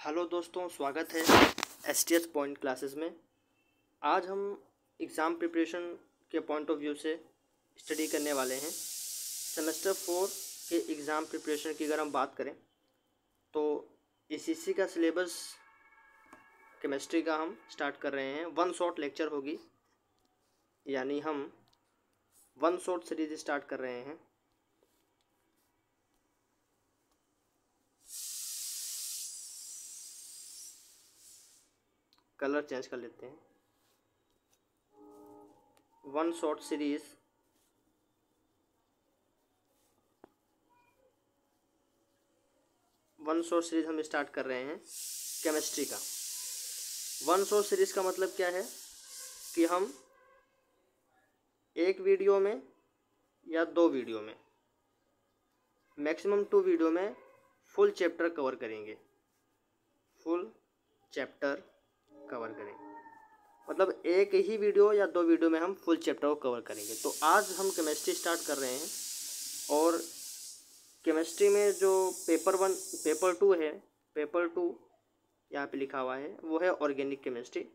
Hello दोस्तों, स्वागत है STS पॉइंट क्लासेस में। आज हम एग्ज़ाम प्रिपरेशन के पॉइंट ऑफ व्यू से स्टडी करने वाले हैं। सेमेस्टर 4 के एग्ज़ाम प्रिपरेशन की अगर हम बात करें तो ACC का सिलेबस केमिस्ट्री का हम स्टार्ट कर रहे हैं। वन शॉट लेक्चर होगी, यानी हम वन शॉट सीरीज स्टार्ट कर रहे हैं। कलर चेंज कर लेते हैं। वन शॉट सीरीज हम स्टार्ट कर रहे हैं केमिस्ट्री का। वन शॉट सीरीज का मतलब क्या है कि हम एक वीडियो में या दो वीडियो में, मैक्सिमम 2 वीडियो में फुल चैप्टर कवर करेंगे। मतलब एक ही वीडियो या 2 वीडियो में हम फुल चैप्टर को कवर करेंगे। तो आज हम केमिस्ट्री स्टार्ट कर रहे हैं और केमिस्ट्री में जो पेपर 2 है, पेपर 2 यहाँ पे लिखा हुआ है, वो है ऑर्गेनिक केमिस्ट्री।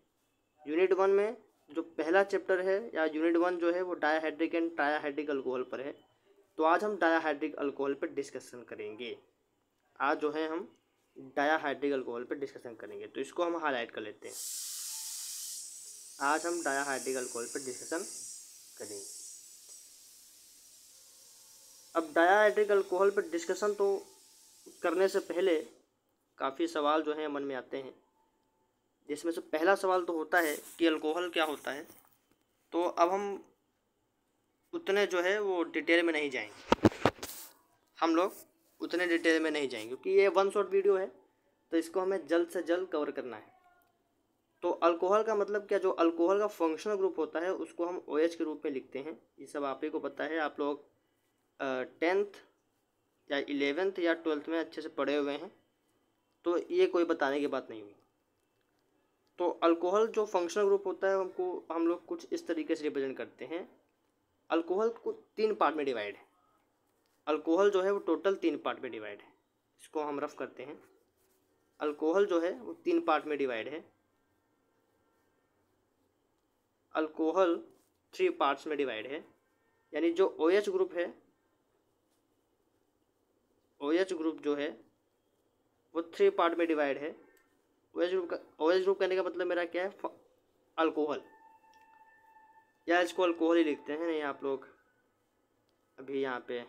यूनिट 1 में जो पहला चैप्टर है या यूनिट 1 जो है वो डायहाइड्रिक एंड ट्राइहाइड्रिक अल्कोहल पर है। तो आज हम डायहाइड्रिक अल्कोहल पर डिस्कशन करेंगे। तो इसको हम हाईलाइट कर लेते हैं। आज हम डायहाइड्रिक अल्कोहल पर डिस्कशन करेंगे। अब डायहाइड्रिक अल्कोहल पर डिस्कशन तो करने से पहले काफ़ी सवाल जो हैं मन में आते हैं, जिसमें से पहला सवाल तो होता है कि अल्कोहल क्या होता है। तो अब हम उतने जो है वो डिटेल में नहीं जाएंगे, क्योंकि ये वन शॉट वीडियो है, तो इसको हमें जल्द से जल्द कवर करना है। तो अल्कोहल का मतलब क्या, जो अल्कोहल का फंक्शनल ग्रुप होता है उसको हम OH के रूप में लिखते हैं। ये सब आप ही को पता है, आप लोग 10th या 11th या 12th में अच्छे से पढ़े हुए हैं, तो ये कोई बताने की बात नहीं हुई। तो अल्कोहल जो फंक्शनल ग्रुप होता है हम लोग कुछ इस तरीके से रिप्रेजेंट करते हैं। अल्कोहल को 3 पार्ट में डिवाइड है। अल्कोहल जो है वो टोटल 3 पार्ट में डिवाइड है। इसको हम रफ करते हैं। अल्कोहल जो है वो 3 पार्ट में डिवाइड है। अल्कोहल 3 पार्ट्स में डिवाइड है, यानी जो OH ग्रुप है, OH ग्रुप जो है वो 3 पार्ट में डिवाइड है। OH ग्रुप कहने का मतलब मेरा क्या है, अल्कोहल, या इसको अल्कोहल ही लिखते हैं। नहीं, आप लोग अभी यहाँ पे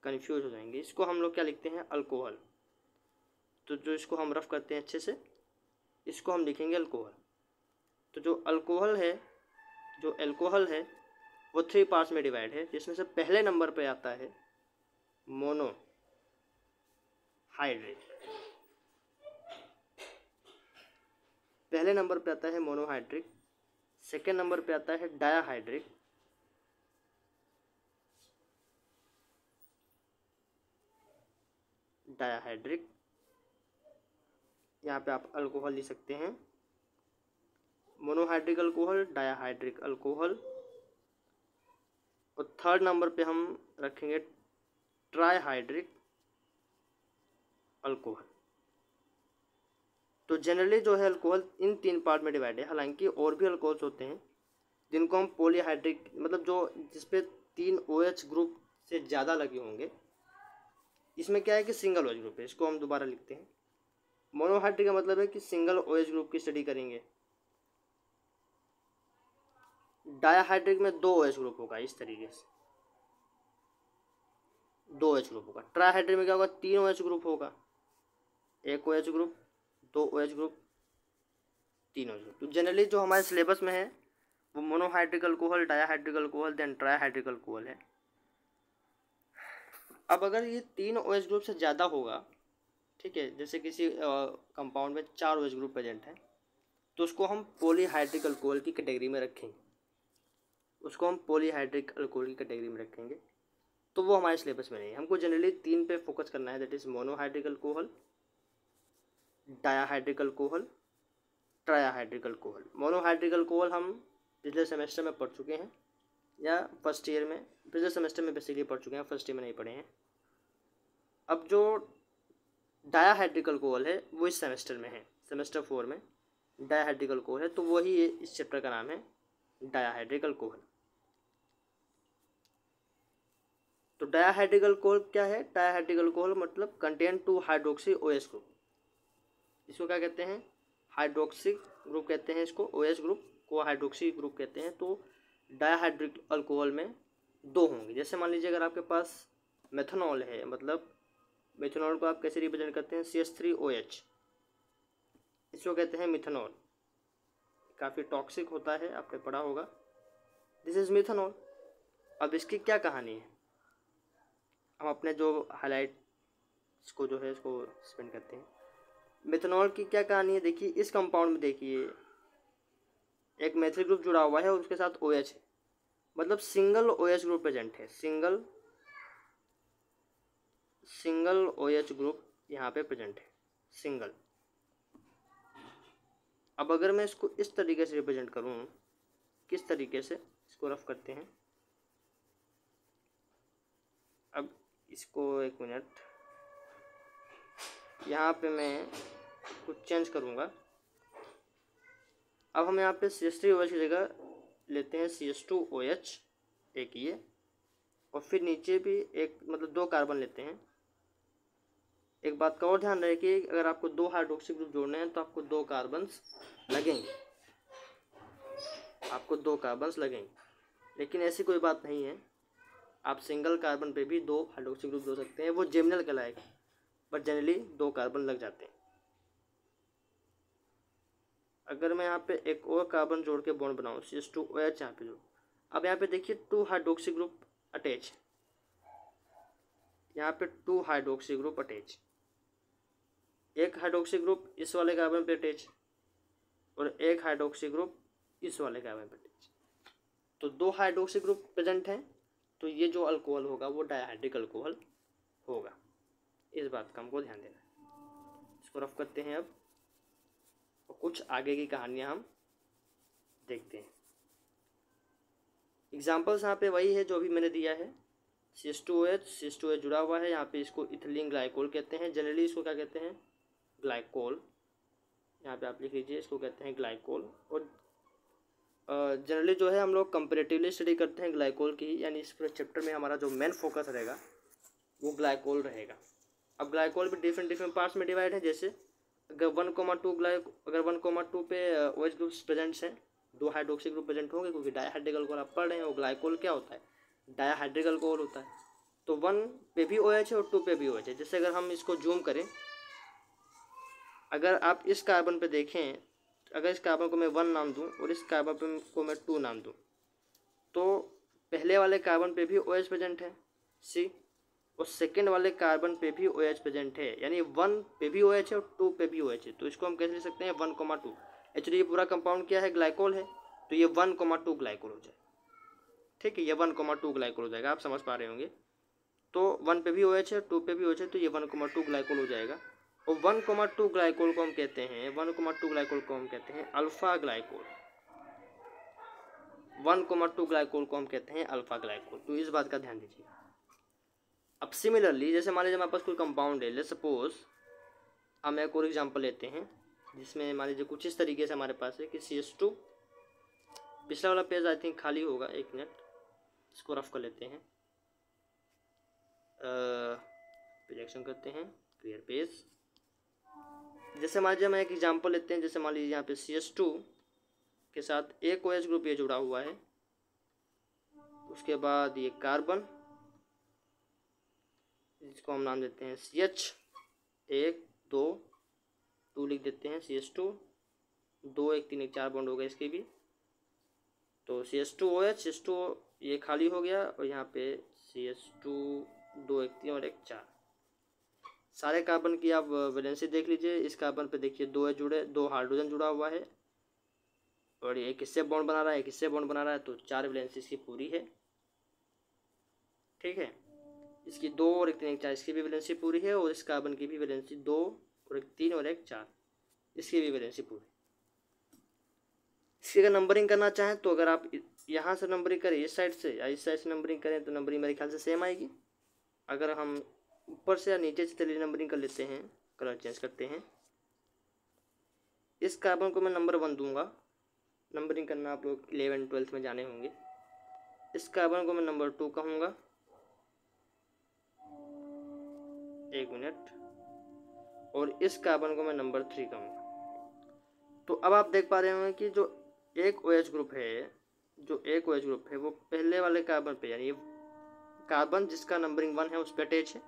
कंफ्यूज हो जाएंगे। इसको हम लोग क्या लिखते हैं, अल्कोहल। तो जो इसको हम रफ करते हैं अच्छे से, इसको हम लिखेंगे अल्कोहल। तो जो अल्कोहल है वो 3 पार्ट्स में डिवाइड है, जिसमें से पहले नंबर पे आता है मोनोहाइड्रिक। सेकेंड नंबर पे आता है डायाहाइड्रिक। यहाँ पे आप अल्कोहल लिख सकते हैं, मोनोहाइड्रिक अल्कोहल, डायाहाइड्रिक अल्कोहल। और थर्ड नंबर पे हम रखेंगे ट्राइहाइड्रिक अल्कोहल। तो जनरली जो है अल्कोहल इन 3 पार्ट में डिवाइड है। हालांकि और भी अल्कोहल्स होते हैं जिनको हम पॉलीहाइड्रिक, मतलब जिसपे 3 OH ग्रुप से ज़्यादा लगे होंगे। इसमें क्या है कि सिंगल OH ग्रुप है, इसको हम दोबारा लिखते हैं। मोनोहाइड्रिक का मतलब है कि सिंगल OH ग्रुप की स्टडी करेंगे। डायाहाइड्रिक में 2 OH ग्रुप होगा, इस तरीके से 2 OH ग्रुप होगा। ट्राइहाइड्रिक में क्या होगा, 3 OH ग्रुप होगा, 1 OH group, 2 OH group, 3 OH group. तो जनरली जो हमारे सिलेबस में है वो monohydric alcohol, dihydric alcohol, then trihydric alcohol है। अब अगर ये 3 OH ग्रुप से ज़्यादा होगा, ठीक है, जैसे किसी कंपाउंड में 4 OH ग्रुप प्रेजेंट है, तो उसको हम पॉलीहाइड्रिक अल्कोहल की कैटेगरी में रखेंगे। तो वो हमारे सिलेबस में नहीं है। हमको जनरली 3 पे फोकस करना है, that is monohydric alcohol, dihydric alcohol, trihydric alcohol. Monohydric alcohol हम पिछले सेमेस्टर में पढ़ चुके हैं, या पिछले सेमेस्टर में बेसिकली पढ़ चुके हैं, फर्स्ट ईयर में नहीं पढ़े हैं। अब जो डायाहाइड्रिक अल्कोहल है वो इस सेमेस्टर में है, सेमेस्टर 4 में डायाहाइड्रिक अल्कोहल है, तो वही इस चैप्टर का नाम है डायाहाइड्रिक अल्कोहल। तो डायाहाइड्रिक अल्कोहल क्या है? डायाहाइड्रिक अल्कोहल मतलब कंटेन 2 हाइड्रोक्सी OH ग्रुप। इसको क्या कहते हैं? हाइड्रोक्सी ग्रुप कहते हैं इसको, OH ग्रुप को हाइड्रोक्सी ग्रुप कहते हैं। तो डायाहाइड्रिक अल्कोहल में 2 होंगे। जैसे मान लीजिए अगर आपके पास मेथनॉल है, मतलब मेथनॉल को आप कैसे रिप्रेजेंट करते हैं? CH3OH, इसको कहते हैं मिथनॉल। काफ़ी टॉक्सिक होता है, आपने पढ़ा होगा। This is methanol. अब इसकी क्या कहानी है, हम अपने जो हाईलाइट इसको जो है इसको स्पेंड करते हैं। मिथनॉल की क्या कहानी है? देखिए इस कंपाउंड में देखिए एक मेथिल ग्रुप जुड़ा हुआ है और उसके साथ OH है, मतलब सिंगल OH ग्रुप प्रेजेंट है, सिंगल OH ग्रुप यहाँ पे प्रेजेंट है, सिंगल। अब अगर मैं इसको इस तरीके से रिप्रेजेंट करूँ, किस तरीके से, इसको रफ करते हैं। अब इसको एक मिनट, यहाँ पे मैं कुछ चेंज करूँगा। अब हम यहाँ पे CH3OH की जगह लेते हैं CH2OH, एक ये, और फिर नीचे भी एक, मतलब 2 कार्बन लेते हैं। एक बात का और ध्यान रहे कि अगर आपको 2 हाइड्रोक्सी ग्रुप जोड़ने हैं तो आपको 2 कार्बन्स लगेंगे, आपको 2 कार्बन्स लगेंगे। लेकिन ऐसी कोई बात नहीं है, आप सिंगल कार्बन पे भी 2 हाइड्रोक्सी ग्रुप जोड़ सकते हैं, वो जेमिनल कहलाएगा, बट जनरली 2 कार्बन लग जाते हैं। अगर मैं यहाँ पे एक और कार्बन जोड़ के बॉन्ड बनाऊँ, CH2OH यहाँ पे जोड़, अब यहाँ पे देखिए 2 हाइड्रोक्सी ग्रुप अटैच, यहाँ पे 2 हाइड्रोक्सी ग्रुप अटैच, एक हाइड्रोक्सी ग्रुप इस वाले कार्बन पे अटैच और एक हाइड्रोक्सी ग्रुप इस वाले कार्बन पे अटैच। तो 2 हाइड्रोक्सी ग्रुप प्रेजेंट हैं, तो ये जो अल्कोहल होगा वो डायहाइड्रिक अल्कोहल होगा। इस बात का हमको ध्यान देना है। इसको रफ करते हैं अब, और कुछ आगे की कहानियाँ हम देखते हैं। एग्जाम्पल्स यहाँ पे वही है जो भी मैंने दिया है। CH2OH जुड़ा हुआ है यहाँ पे, इसको इथिलीन ग्लाइकोल कहते हैं। जनरली इसको क्या कहते हैं? ग्लाइकोल। यहाँ पे आप लिख लीजिए, इसको कहते हैं ग्लाइकोल। और जनरली जो है हम लोग कंपेरेटिवली स्टडी करते हैं ग्लाइकोल की, यानी इस पूरे चैप्टर में हमारा जो मेन फोकस रहेगा वो ग्लाइकोल रहेगा। अब ग्लाइकोल भी डिफरेंट पार्ट्स में डिवाइड है। जैसे अगर 1,2 पे OH ग्रुप्स प्रेजेंट्स हैं, 2 हाइड्रोक्सी ग्रुप प्रेजेंट होंगे, क्योंकि डायहाइड्रिक अल्कोहल आप पढ़ रहे हैं। वो ग्लाइकोल क्या होता है? डायहाइड्रिक अल्कोहल होता है। तो 1 पे भी OH है और 2 पे भी OH है। जैसे अगर हम इसको जूम करें, अगर आप इस कार्बन पे देखें, अगर इस कार्बन को मैं 1 नाम दूं और इस कार्बन को मैं 2 नाम दूं, तो पहले वाले कार्बन पे भी OH प्रेजेंट है C, और सेकेंड वाले कार्बन पे भी OH प्रेजेंट है, यानी 1 पे भी OH है और 2 पे भी OH है। तो इसको हम कैसे लिख सकते हैं? 1,2। एक्चुअली ये पूरा कंपाउंड क्या है? ग्लाइकोल है, तो ये 1,2 ग्लाइकोल हो जाए। ठीक है, ये 1,2 ग्लाइकोल हो जाएगा, आप समझ पा रहे होंगे। तो 1 पे भी OH है, 2 पे भी OH है, तो ये 1,2 ग्लाइकोल हो जाएगा। और 1,2 ग्लाइकोल को हम कहते हैं, 1,2 ग्लाइकोल को हम कहते हैं अल्फा ग्लाइकोल। 1,2 ग्लाइकोल को हम कहते हैं अल्फा ग्लाइकोल। तो इस बात का ध्यान दीजिए। अब सिमिलरली, जैसे मान लीजिए हमारे पास कोई कंपाउंड है, लेट्स सपोज हम एक और एग्जांपल लेते हैं, जिसमें मान लीजिए कुछ इस तरीके से हमारे पास है कि CH2, पिछला वाला पेज आई थिंक खाली होगा, एक मिनट इसको रफ कर लेते हैं, रिएक्शन करते हैं, क्लियर पेज। जैसे मान लीजिए हम एक एग्जांपल लेते हैं, जैसे मान लीजिए यहाँ पे CH2 के साथ एक OH ग्रुप ये जुड़ा हुआ है, उसके बाद ये कार्बन, जिसको हम नाम देते हैं CH, 1 2 लिख देते हैं, CH2 2 1 3 1 4 बॉन्ड हो गए इसके भी। तो CH2OH, CH2 ये खाली हो गया, और यहाँ पे CH2 2 1 3 और 1 4, सारे कार्बन की आप वैलेंसी देख लीजिए। इस कार्बन पे देखिए 2 जुड़े, 2 हाइड्रोजन जुड़ा हुआ है, और एक किससे बॉन्ड बना रहा है, एक किससे बॉन्ड बना रहा है, तो 4 वैलेंसी इसकी पूरी है। ठीक है, इसकी 2 और 1 3 1 4 इसकी भी वैलेंसी पूरी है, और इस कार्बन की भी वैलेंसी 2 और 1 3 और 1 4 इसकी भी वैलेंसी पूरी। इसकी अगर नंबरिंग करना चाहें तो अगर आप यहाँ से नंबरिंग करें इस साइड से या इस साइड से नंबरिंग करें तो नंबरिंग मेरे ख्याल से सेम आएगी। अगर हम ऊपर से या नीचे से चलिए नंबरिंग कर लेते हैं, कलर चेंज करते हैं। इस कार्बन को मैं नंबर 1 दूंगा, नंबरिंग करना आप लोग 11th-12th में जाने होंगे। इस कार्बन को मैं नंबर 2 कहूँगा, 1 मिनट, और इस कार्बन को मैं नंबर 3 कहूँगा। तो अब आप देख पा रहे होंगे कि जो एक OH ग्रुप है वो पहले वाले कार्बन पे, यानी कार्बन जिसका नंबरिंग 1 है उस पर अटैच है,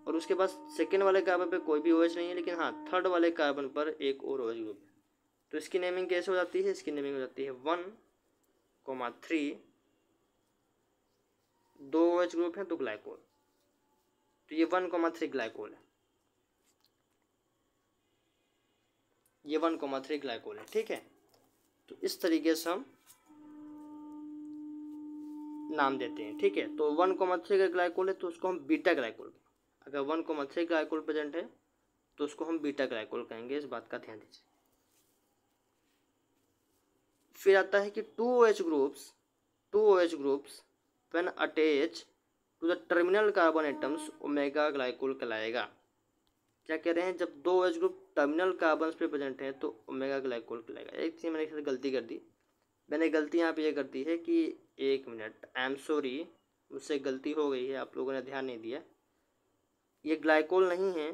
और उसके बाद सेकेंड वाले कार्बन पे कोई भी OH नहीं है, लेकिन हाँ थर्ड वाले कार्बन पर एक और OH ग्रुप है। तो इसकी नेमिंग कैसे हो जाती है? इसकी नेमिंग हो जाती है 1,3, 2 OH ग्रुप है तो ग्लाइकोल, तो ये 1,3 ग्लाइकोल है, ये 1,3 ग्लाइकोल है। ठीक है, तो इस तरीके से हम नाम देते हैं। ठीक है, तो 1,3 का ग्लाइकोल है तो उसको हम बीटा ग्लाइकोल, अगर 1,3 ग्लाइकोल प्रेजेंट है तो उसको हम बीटा ग्लाइकोल कहेंगे, इस बात का ध्यान दीजिए। फिर आता है कि 2 OH groups when attach to the terminal carbon atoms omega glycol कहलाएगा। क्या कह रहे हैं? जब 2 OH ग्रुप टर्मिनल कार्बन पे प्रेजेंट है तो ओमेगा ग्लाइकोल कहलाएगा। एक चीज़ मैंने गलती कर दी, मैंने गलती यहाँ पे ये कर दी है कि 1 मिनट, आई एम सॉरी, मुझसे गलती हो गई है, आप लोगों ने ध्यान नहीं दिया। ये ग्लाइकोल नहीं है,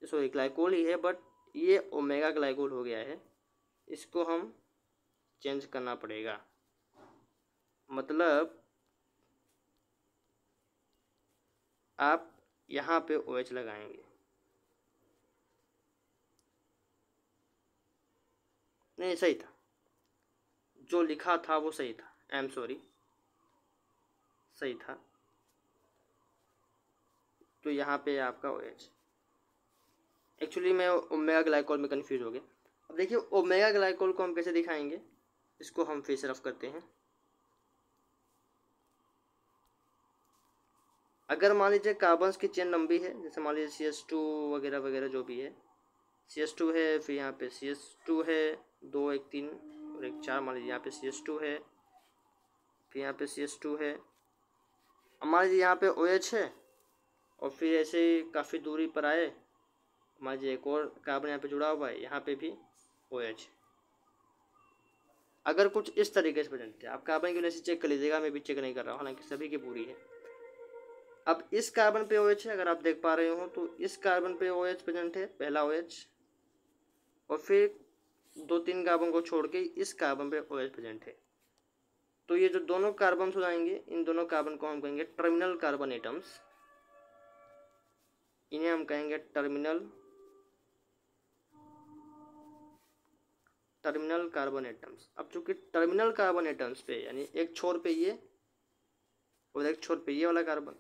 सॉरी ग्लाइकोल ही है, बट ये ओमेगा ग्लाइकोल हो गया है, इसको हम चेंज करना पड़ेगा। मतलब आप यहाँ पे OH लगाएंगे, नहीं सही था, जो लिखा था वो सही था, आई एम सॉरी, सही था। तो यहाँ पे आपका OH, एक्चुअली मैं ओमेगा ग्लाइकोल में कंफ्यूज हो गया। अब देखिए ओमेगा ग्लाइकोल को हम कैसे दिखाएंगे, इसको हम फिर से रफ करते हैं। अगर मान लीजिए कार्बन्स की चेन लंबी है, जैसे मान लीजिए CH2 वगैरह वगैरह जो भी है, CH2 है, फिर यहाँ पे CH2 है, 2 1 3 और 1 4, मान लीजिए यहाँ पे CH2 है, फिर यहाँ पे CH2 है, अब मान लीजिए यहाँ पे OH है, और फिर ऐसे काफ़ी दूरी पर आए, मान लीजिए एक और कार्बन यहाँ पे जुड़ा हुआ है, यहाँ पे भी OH। अगर कुछ इस तरीके से प्रेजेंट है, आप कार्बन की यूनिवर्सिटी चेक कर लीजिएगा, मैं भी चेक नहीं कर रहा हूँ, हालांकि सभी की पूरी है। अब इस कार्बन पे OH है, अगर आप देख पा रहे हो तो इस कार्बन पे OH प्रेजेंट है, पहला OH, और फिर 2-3 कार्बन को छोड़ के इस कार्बन पे OH प्रेजेंट है। तो ये जो दोनों कार्बन हो जाएंगे, इन दोनों कार्बन को हम कहेंगे टर्मिनल कार्बन एटम्स, इन्हें हम कहेंगे टर्मिनल कार्बन एटम्स। अब चूंकि टर्मिनल कार्बन एटम्स पे, यानी एक छोर पे ये और एक छोर पे ये वाला कार्बन,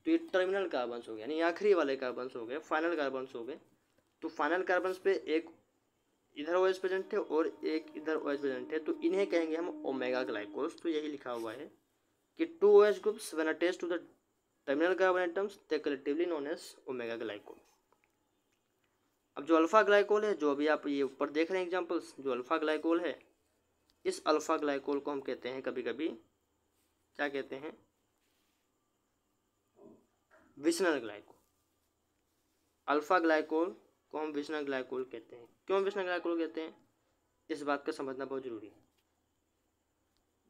तो ये टर्मिनल कार्बन्स हो गए, यानी आखिरी वाले कार्बन्स हो गए, फाइनल कार्बन्स हो गए। तो फाइनल कार्बन्स पे एक इधर OH प्रेजेंट है और एक इधर OH प्रेजेंट है, तो इन्हें कहेंगे हम ओमेगा ग्लाइकोल्स। तो यही लिखा हुआ है कि 2 OH groups when attached to the terminal carbon atoms they collectively known as omega glycol. अब जो अल्फा ग्लाइकोल है, जो अभी आप ये ऊपर देख रहे हैं एग्जांपल्स, जो अल्फा ग्लाइकोल है, इस अल्फा ग्लाइकोल को हम कहते हैं कभी कभी, क्या कहते हैं? विशनल ग्लाइकोल। अल्फा ग्लाइकोल को हम विशनल ग्लाइकोल कहते हैं। क्यों विशनल ग्लाइकोल कहते हैं, इस बात का समझना बहुत जरूरी है।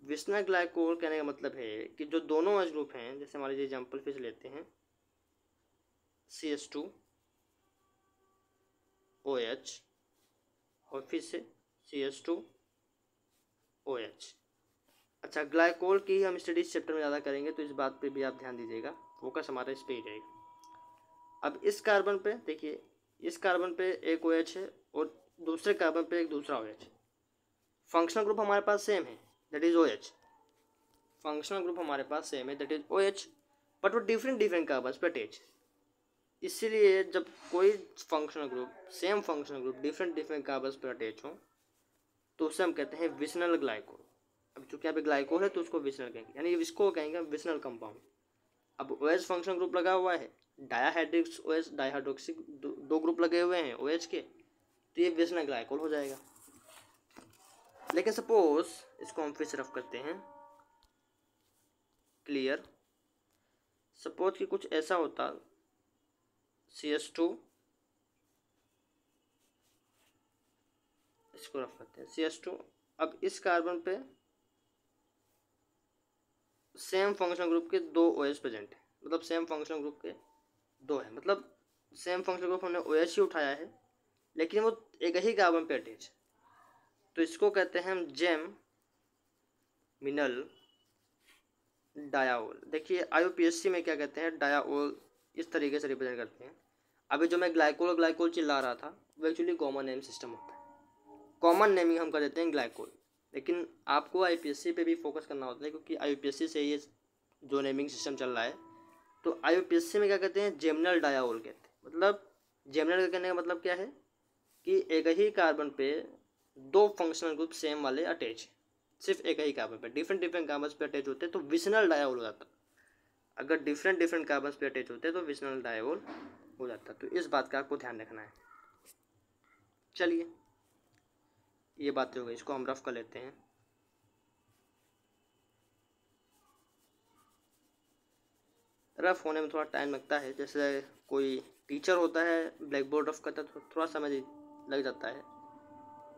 विशनल ग्लाइकोल कहने का मतलब है कि जो दोनों OH ग्रुप हैं, जैसे मान लीजिए एग्जाम्पल फिर से लेते हैं, CH2 OH और फिर से CH2 OH। अच्छा, ग्लाइकोल की हम स्टडी इस चैप्टर में ज़्यादा करेंगे, तो इस बात पे भी आप ध्यान दीजिएगा, फोकस हमारा इस पे ही रहेगा। अब इस कार्बन पे देखिए, इस कार्बन पे एक OH है और दूसरे कार्बन पे एक दूसरा OH। फंक्शनल ग्रुप हमारे पास सेम है, that is OH। Functional group हमारे पास सेम है, दैट इज OH, बट वो डिफरेंट कार्बन पे अटैच। इसीलिए जब कोई functional group, same functional group different carbon पर अटैच हो तो उसे हम कहते हैं विशनल ग्लाइकोल। अब चूंकि यहाँ पे ग्लाइकोल है तो उसको विशनल कहेंगे, यानी इसको कहेंगे विशनल कंपाउंड। अब OH फंक्शनल ग्रुप लगा हुआ है, डायाहाइड्रिक्स OH, डाइहाइड्रोक्सिक, दो ग्रुप लगे हुए हैं OH के, तो ये विशनल ग्लाइकोल हो जाएगा। लेकिन सपोज इसको हम फिर से रफ करते हैं, क्लियर। सपोज कि कुछ ऐसा होता, CH2 इसको रफ करते हैं CH2। अब इस कार्बन पे सेम फंक्शनल ग्रुप के 2 OH प्रेजेंट है, मतलब सेम फंक्शनल ग्रुप के 2 है, मतलब सेम फंक्शनल ग्रुप हमने OH ही उठाया है लेकिन वो एक ही कार्बन पे अटैच है, तो इसको कहते हैं हम जेम मिनल डायाओल। देखिए IUPAC में क्या कहते हैं, डायाओल इस तरीके से रिप्रेजेंट करते हैं। अभी जो मैं ग्लाइकोल ग्लाइकोल चिल्ला रहा था वो एक्चुअली कॉमन नेम सिस्टम होता है, कॉमन नेमिंग हम कर देते हैं ग्लाइकोल, लेकिन आपको IUPAC पे भी फोकस करना होता है क्योंकि IUPAC से ये जो नेमिंग सिस्टम चल रहा है। तो IUPAC में क्या कहते हैं, जेमिनल डायाओल कहते हैं। मतलब जेमिनल कहने का मतलब क्या है कि एक ही कार्बन पे 2 फंक्शनल ग्रुप सेम वाले अटैच है, सिर्फ एक ही कार्बन पे, डिफरेंट डिफरेंट कार्बन पे अटैच होते हैं तो विसिनल डायाओल हो जाता है। अगर डिफरेंट डिफरेंट कार्बन पे अटैच होते हैं तो विसिनल डायाओल हो जाता है। तो इस बात का आपको ध्यान रखना है। चलिए ये बातें हो गई, इसको हम रफ कर लेते हैं। रफ होने में थोड़ा टाइम लगता है, जैसे कोई टीचर होता है ब्लैक बोर्ड रफ करता है तो थोड़ा समय लग जाता है,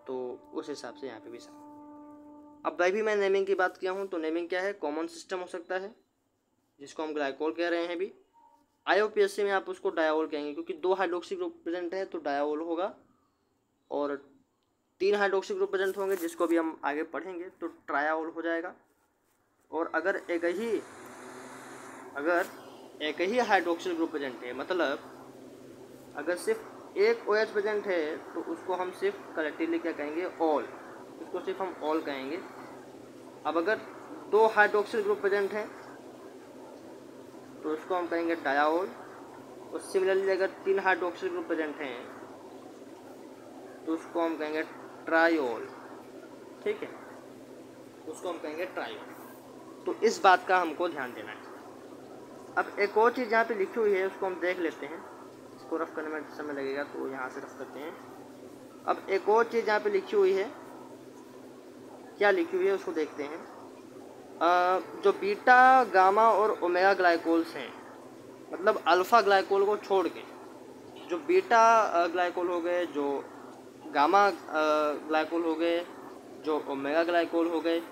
तो उस हिसाब से यहाँ पे भी सब। अब भाई भी मैं नेमिंग की बात किया हूँ तो नेमिंग क्या है, कॉमन सिस्टम हो सकता है जिसको हम ग्लाइकोल कह रहे हैं। भी IUPAC में आप उसको डायाओल कहेंगे क्योंकि 2 हाइड्रोक्सी ग्रुप प्रेजेंट है तो डायाओल होगा, और 3 हाइड्रोक्सी ग्रुप प्रेजेंट होंगे जिसको भी हम आगे पढ़ेंगे तो ट्रायाओल हो जाएगा। और अगर एक ही हाइड्रोक्सिल ग्रुप प्रेजेंट है, मतलब अगर सिर्फ एक OH प्रेजेंट है तो उसको हम सिर्फ कलेक्टिवली क्या कहेंगे, ऑल, उसको सिर्फ हम ऑल कहेंगे। अब अगर 2 हाइड्रोक्सिल ग्रुप प्रेजेंट हैं तो उसको हम कहेंगे डायाओल, और सिमिलरली अगर 3 हाइड्रोक्सिल ग्रुप प्रेजेंट हैं तो उसको हम कहेंगे ट्रायोल। ठीक है, उसको हम कहेंगे ट्रायोल। तो इस बात का हमको ध्यान देना है। अब एक और चीज़ यहाँ पे लिखी हुई है उसको हम देख लेते हैं, इसको रफ करने में समय लगेगा तो यहाँ से रफ करते हैं। अब एक और चीज़ यहाँ पे लिखी हुई है, क्या लिखी हुई है उसको देखते हैं। जो बीटा गामा और ओमेगा ग्लाइकोल्स हैं, मतलब अल्फ़ा ग्लाइकोल को छोड़ के जो बीटा ग्लाइकोल हो गए, जो गामा ग्लाइकोल हो गए, जो ओमेगा ग्लाइकोल हो गए,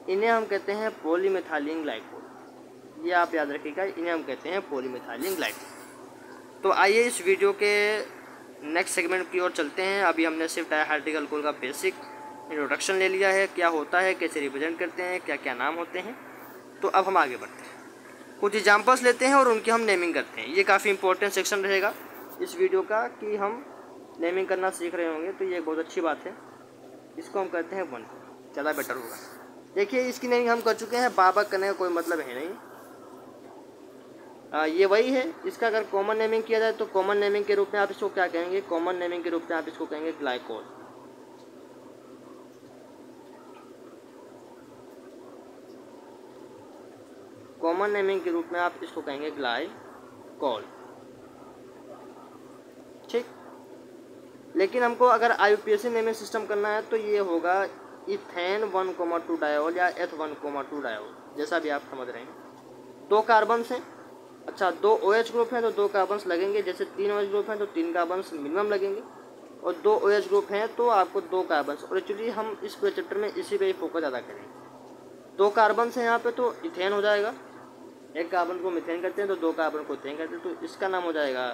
इन्हें हम कहते हैं पॉलीमेथाइलिन ग्लाइकोल। ये आप याद रखिएगा, इन्हें हम कहते हैं पॉलीमेथाइलिन ग्लाइकोल। तो आइए इस वीडियो के नेक्स्ट सेगमेंट की ओर चलते हैं। अभी हमने सिर्फ डायहाइड्रिक अल्कोहल का बेसिक इंट्रोडक्शन ले लिया है, क्या होता है, कैसे रिप्रेजेंट करते हैं, क्या क्या नाम होते हैं। तो अब हम आगे बढ़ते हैं, कुछ एग्जांपल्स लेते हैं और उनकी हम नेमिंग करते हैं। ये काफ़ी इंपॉर्टेंट सेक्शन रहेगा इस वीडियो का कि हम नेमिंग करना सीख रहे होंगे, तो ये बहुत अच्छी बात है। इसको हम करते हैं 1, ज़्यादा बेटर होगा। देखिए इसकी नेमिंग हम कर चुके हैं, बार बार करने का कोई मतलब है नहीं। ये वही है। इसका अगर कॉमन नेमिंग किया जाए तो कॉमन नेमिंग के रूप में आप इसको क्या कहेंगे, कॉमन नेमिंग के रूप में आप इसको कहेंगे ग्लाइकोल। कॉमन नेमिंग के रूप में आप इसको कहेंगे ग्लाइकोल। ठीक, लेकिन हमको अगर IUPAC नेमिंग सिस्टम करना है तो ये होगा इथेन 1,2 डायोल या H1,2 डायोल, जैसा भी आप समझ रहे हैं। 2 कार्बन्स हैं, अच्छा 2 OH ग्रुप हैं तो 2 कार्बन्स लगेंगे, जैसे 3 OH ग्रुप हैं तो 3 कार्बन्स मिनिमम लगेंगे, और 2 OH ग्रुप हैं तो आपको 2 कार्बन्स। और एक्चुअली हम इस पूरे चैप्टर में इसी पे ही फोकस ज़्यादा करेंगे। 2 कार्बन्स हैं यहाँ पे तो इथेन हो जाएगा, एक कार्बन को मिथेन करते हैं तो 2 कार्बन को इथेन करते हैं, तो इसका नाम हो जाएगा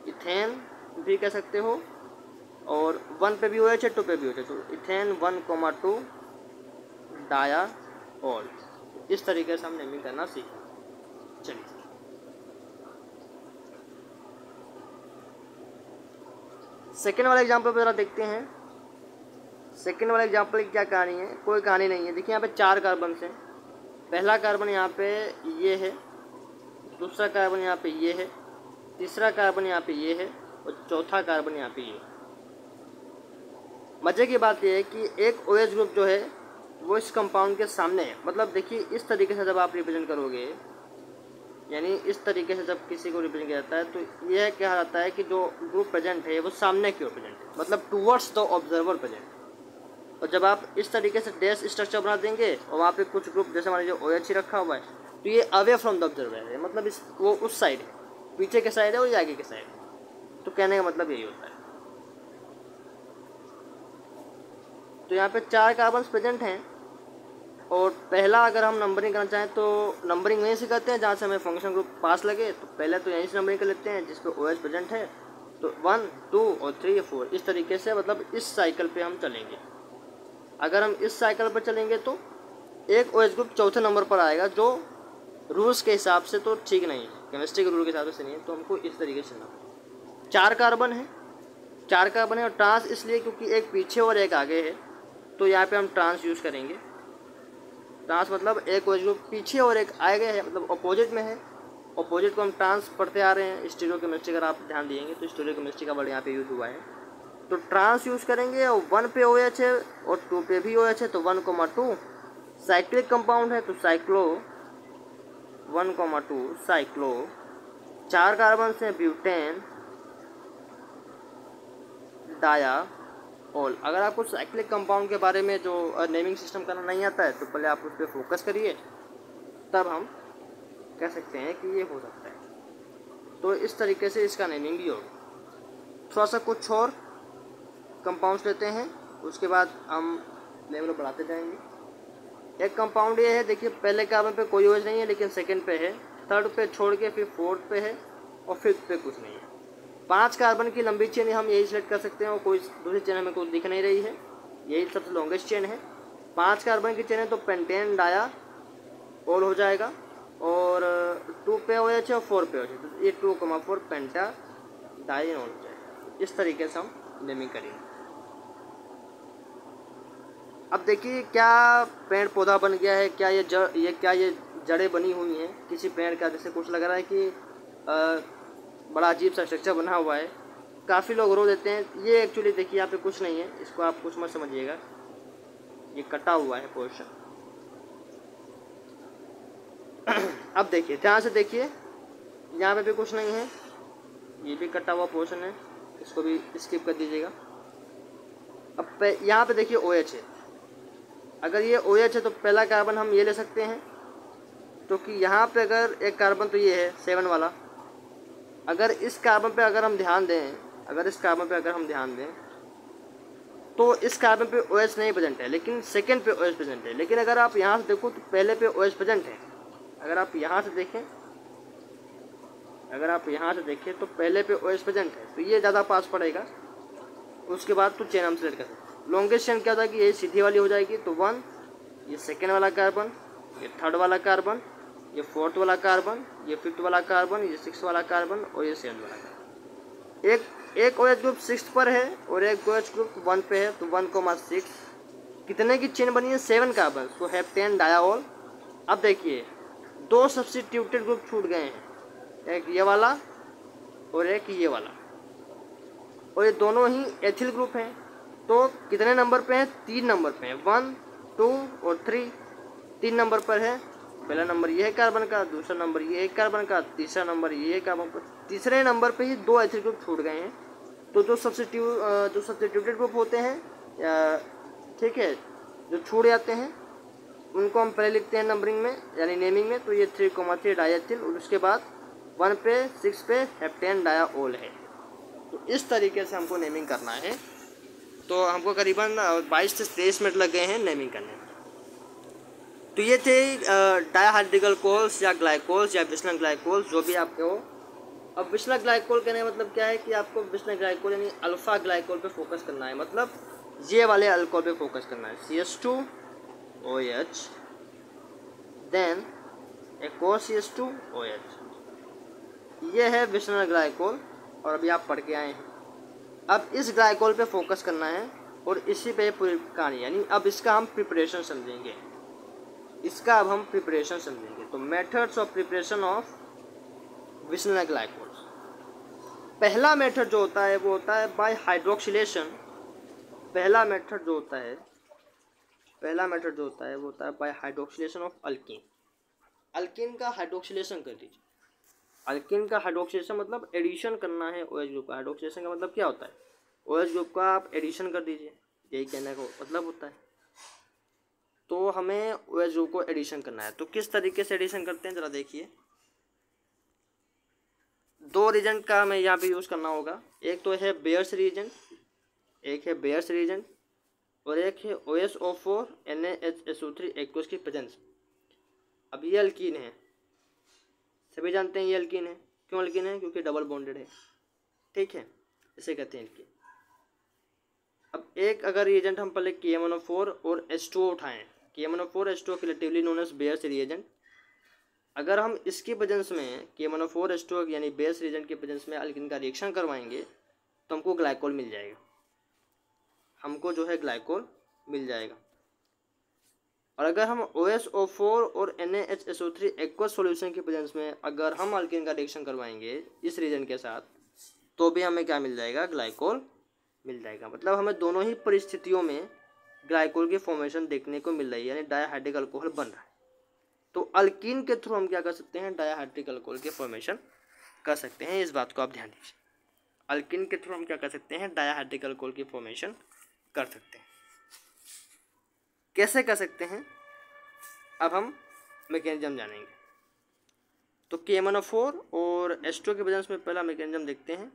इथेन भी कह सकते हो, और 1 पे भी OH है 2 पे भी OH है तो इथेन 1,2 डायाओल। इस तरीके से हम नेमिंग करना सीखें। चलिए सेकेंड वाला एग्जाम्पल जरा देखते हैं। सेकेंड वाला एग्जाम्पल की क्या कहानी है, कोई कहानी नहीं है। देखिए यहाँ पे 4 कार्बन हैं, पहला कार्बन यहाँ पे ये है, दूसरा कार्बन यहाँ पे ये है, तीसरा कार्बन यहाँ पे ये है, और चौथा कार्बन यहाँ पे ये है। मज़े की बात यह है कि एक OH ग्रुप जो है वो इस कंपाउंड के सामने है। मतलब देखिए इस तरीके से जब आप रिप्रेजेंट करोगे, यानी इस तरीके से जब किसी को रिप्रेजेंट किया जाता है तो यह कहा जाता है कि जो ग्रुप प्रेजेंट है वो सामने की ओर प्रेजेंट है, मतलब टूवर्ड्स द ऑब्जर्वर प्रेजेंट। और जब आप इस तरीके से डैश स्ट्रक्चर बना देंगे और वहाँ पे कुछ ग्रुप जैसे हमारे जो OH ही रखा हुआ है तो ये अवे फ्रॉम द ऑब्जर्वर है, मतलब वो उस साइड है, पीछे के साइड है और ये आगे के साइड है। तो कहने का मतलब यही होता है। तो यहाँ पे 4 कार्बन प्रेजेंट हैं और पहला अगर हम नंबरिंग करना चाहें तो नंबरिंग वहीं से करते हैं जहाँ से हमें फंक्शन ग्रुप पास लगे। तो पहले तो यहीं से नंबरिंग कर लेते हैं जिस पे OH प्रेजेंट है, तो 1 2 और 3 4 इस तरीके से, मतलब इस साइकिल पे हम चलेंगे। अगर हम इस साइकिल पर चलेंगे तो एक OH ग्रुप चौथे नंबर पर आएगा, जो रूल्स के हिसाब से तो ठीक नहीं है, केमिस्ट्री के रूल के हिसाब से नहीं है। तो हमको इस तरीके से चलना। 4 कार्बन है, 4 कार्बन है और ट्रांस इसलिए क्योंकि एक पीछे और एक आगे है, तो यहाँ पे हम ट्रांस यूज़ करेंगे। ट्रांस मतलब एक OH ग्रुप पीछे और एक आगे है, मतलब अपोजिट में है। अपोजिट को हम ट्रांस पढ़ते आ रहे हैं स्टीरियोकेमिस्ट्री, अगर आप ध्यान दिएंगे तो स्टीरियोकेमिस्ट्री का वर्ड यहाँ पे यूज़ हुआ है। तो ट्रांस यूज़ करेंगे और 1 पे OH है और 2 पे भी OH है, तो 1,2 साइक्लिक कंपाउंड है, तो साइक्लो 1,2 साइक्लो। 4 कार्बन से ब्यूटेन डाया ऑल। अगर आपको साइक्लिक कंपाउंड के बारे में जो नेमिंग सिस्टम करना नहीं आता है तो पहले आप उस पर फोकस करिए, तब हम कह सकते हैं कि ये हो सकता है। तो इस तरीके से इसका नेमिंग भी होगा। थोड़ा सा कुछ और कंपाउंड्स लेते हैं, उसके बाद हम लेवल बढ़ाते जाएंगे। एक कंपाउंड ये है, देखिए पहले कार्बन पे कोई OH नहीं है लेकिन सेकंड पे है, थर्ड पे छोड़ के फिर फोर्थ पे है और फिफ्थ पे कुछ नहीं है। 5 कार्बन की लंबी चेन हम यही सिलेक्ट कर सकते हैं और कोई दूसरी चेन हमें कुछ दिख नहीं रही है, यही सबसे लॉन्गेस्ट चेन है। 5 कार्बन की चेन है तो पेंटेन डाया ऑल हो जाएगा और 2 पे OH है और 4 पे OH है, तो ये 2,4 पेंटा डाइन ऑल हो जाएगा। इस तरीके से हम नेमिंग करेंगे। अब देखिए क्या पेड़ पौधा बन गया है, क्या ये जड़ें बनी हुई हैं किसी पेड़ का, जैसे कुछ लग रहा है कि बड़ा अजीब सा स्ट्रक्चर बना हुआ है। काफ़ी लोग रो देते हैं, ये एक्चुअली देखिए यहाँ पे कुछ नहीं है, इसको आप कुछ मत समझिएगा, ये कटा हुआ है पोर्शन। अब देखिए ध्यान से देखिए, यहाँ पे भी कुछ नहीं है, ये भी कटा हुआ पोर्शन है, इसको भी स्किप कर दीजिएगा। अब यहाँ पे देखिए OH है, अगर ये OH है तो पहला कार्बन हम ये ले सकते हैं, क्योंकि यहाँ पे अगर एक कार्बन तो ये है 7 वाला। अगर इस कार्बन पे अगर हम ध्यान दें, तो इस कार्बन पे OH नहीं प्रेजेंट है लेकिन सेकंड पे OH प्रेजेंट है। लेकिन अगर आप यहाँ से देखो तो पहले पे OH प्रेजेंट है। अगर आप यहाँ से देखें तो पहले पे OH प्रेजेंट है, तो ये ज़्यादा पास पड़ेगा। उसके बाद तो चेन हम सेलेक्ट कर सकते हैं। लॉन्गेस्ट चेन क्या होता है कि ये सीधी वाली हो जाएगी, तो 1 ये सेकेंड वाला कार्बन, ये थर्ड वाला कार्बन, ये फोर्थ वाला कार्बन, ये फिफ्थ वाला कार्बन, ये सिक्स्थ वाला कार्बन और ये सेवन्थ वाला कार्बन। एक OH ग्रुप 6 पर है और एक OH ग्रुप 1 पे है, तो 1,6 कितने की चेन बनी है 7 कार्बन, तो हेप्टेन डायाओल। अब देखिए 2 सब्स्टिट्यूटेड ग्रुप छूट गए हैं, एक ये वाला और एक ये वाला, और ये दोनों ही एथिल ग्रुप हैं। तो कितने नंबर पे हैं, 3 नंबर पे हैं, 1 2 और 3 3 नंबर पर है। पहला नंबर ये है कार्बन का, दूसरा नंबर ये है कार्बन का, तीसरा नंबर ये है कार्बन का। तीसरे नंबर पे ही 2 एथिल ग्रुप छूट गए हैं। तो जो सब्स्टिट्यूटेड ग्रुप होते हैं, ठीक है, जो छूट जाते हैं उनको हम पहले लिखते हैं नंबरिंग में यानी नेमिंग में। तो ये 3,3 डायथिल और उसके बाद 1 पे 6 पे हेप्टेन डायाओल है। तो इस तरीके से हमको नेमिंग करना है। तो हमको करीबन 22 से 23 मिनट लग गए हैं नेमिंग करने में। तो ये थे डायहाइड्रिकल कोल्स या ग्लाइकोल्स या विशनल ग्लाइकोल्स, जो भी आपके हो। अब विशनल ग्लाइकोल कहने का मतलब क्या है कि आपको विशनल ग्लाइकोल यानी अल्फा ग्लाइकोल पे फोकस करना है, मतलब ये वाले अल्कोहल पे फोकस करना है। CH2OH, देन एक और CH2OH, ये है विशनल ग्लाइकोल और अभी आप पढ़ के आए हैं। अब इस ग्लाइकोल पे फोकस करना है और इसी पे पूरी कहानी, यानी अब इसका हम प्रिपरेशन समझेंगे। तो methods of preparation of vicinal glycols. पहला मेथड जो होता है वो होता है बाय हाइड्रोक्सिलेशन। पहला मेथड जो होता है वो होता है by hydroxylation of alkene. Alkene का हाइड्रोक्सिलेशन कर दीजिए। अल्कीन का हाइड्रोक्सिलेशन मतलब एडिशन करना है OH ग्रुप का। हाइड्रोक्सिलेशन का मतलब क्या होता है, OH ग्रुप का आप एडिशन कर दीजिए, यही कहने का मतलब होता है। तो हमें OH ग्रुप को एडिशन करना है। तो किस तरीके से एडिशन करते हैं ज़रा देखिए। 2 रीजेंट का हमें यहाँ पे यूज़ करना होगा। एक तो है बेयर्स रीजेंट, एक है बेयर्स रीजेंट। और एक है OSO4 NaHSO3 एक्वस की प्रेजेंस। अब ये अल्कीन है, सभी जानते हैं ये अल्कीन है। क्यों अल्कीन है? क्योंकि डबल बॉन्डेड है, ठीक है, इसे कहते हैं अल्कीन। अब एक अगर रिएजेंट हम पहले KMnO4 और H2O उठाएं, KMnO4 H2O collectively known as Baeyer's reagent, अगर हम इसकी प्रेजेंस में KMnO4 H2O यानी बेयर्स रिएजेंट की प्रेजेंस में अल्कीन का रिएक्शन करवाएंगे तो हमको ग्लाइकोल मिल जाएगा, हमको जो है ग्लाइकोल मिल जाएगा। और अगर हम OSO4 और NaHSO3 एक्वस सॉल्यूशन की प्रेजेंस में अगर हम अल्कीन का रिएक्शन करवाएंगे इस रिएजेंट के साथ तो भी हमें क्या मिल जाएगा? ग्लाइकोल मिल जाएगा। मतलब हमें दोनों ही परिस्थितियों में ग्लाइकोल की फॉर्मेशन देखने को मिल रही है, यानी डायहाइड्रिक अल्कोहल बन रहा है। तो अल्कीन के थ्रू हम क्या कर सकते हैं? डायहाइड्रिक अल्कोहल की फॉर्मेशन कर सकते हैं। इस बात को आप ध्यान दीजिए, अल्कीन के थ्रू हम क्या कर सकते हैं? डायहाइड्रिक अल्कोहल की फॉर्मेशन कर सकते हैं। कैसे कर सकते हैं अब हम मैकेनिज्म जानेंगे। तो KMnO4 और H2O के प्रेजेंस में पहला मैकेनिज्म देखते हैं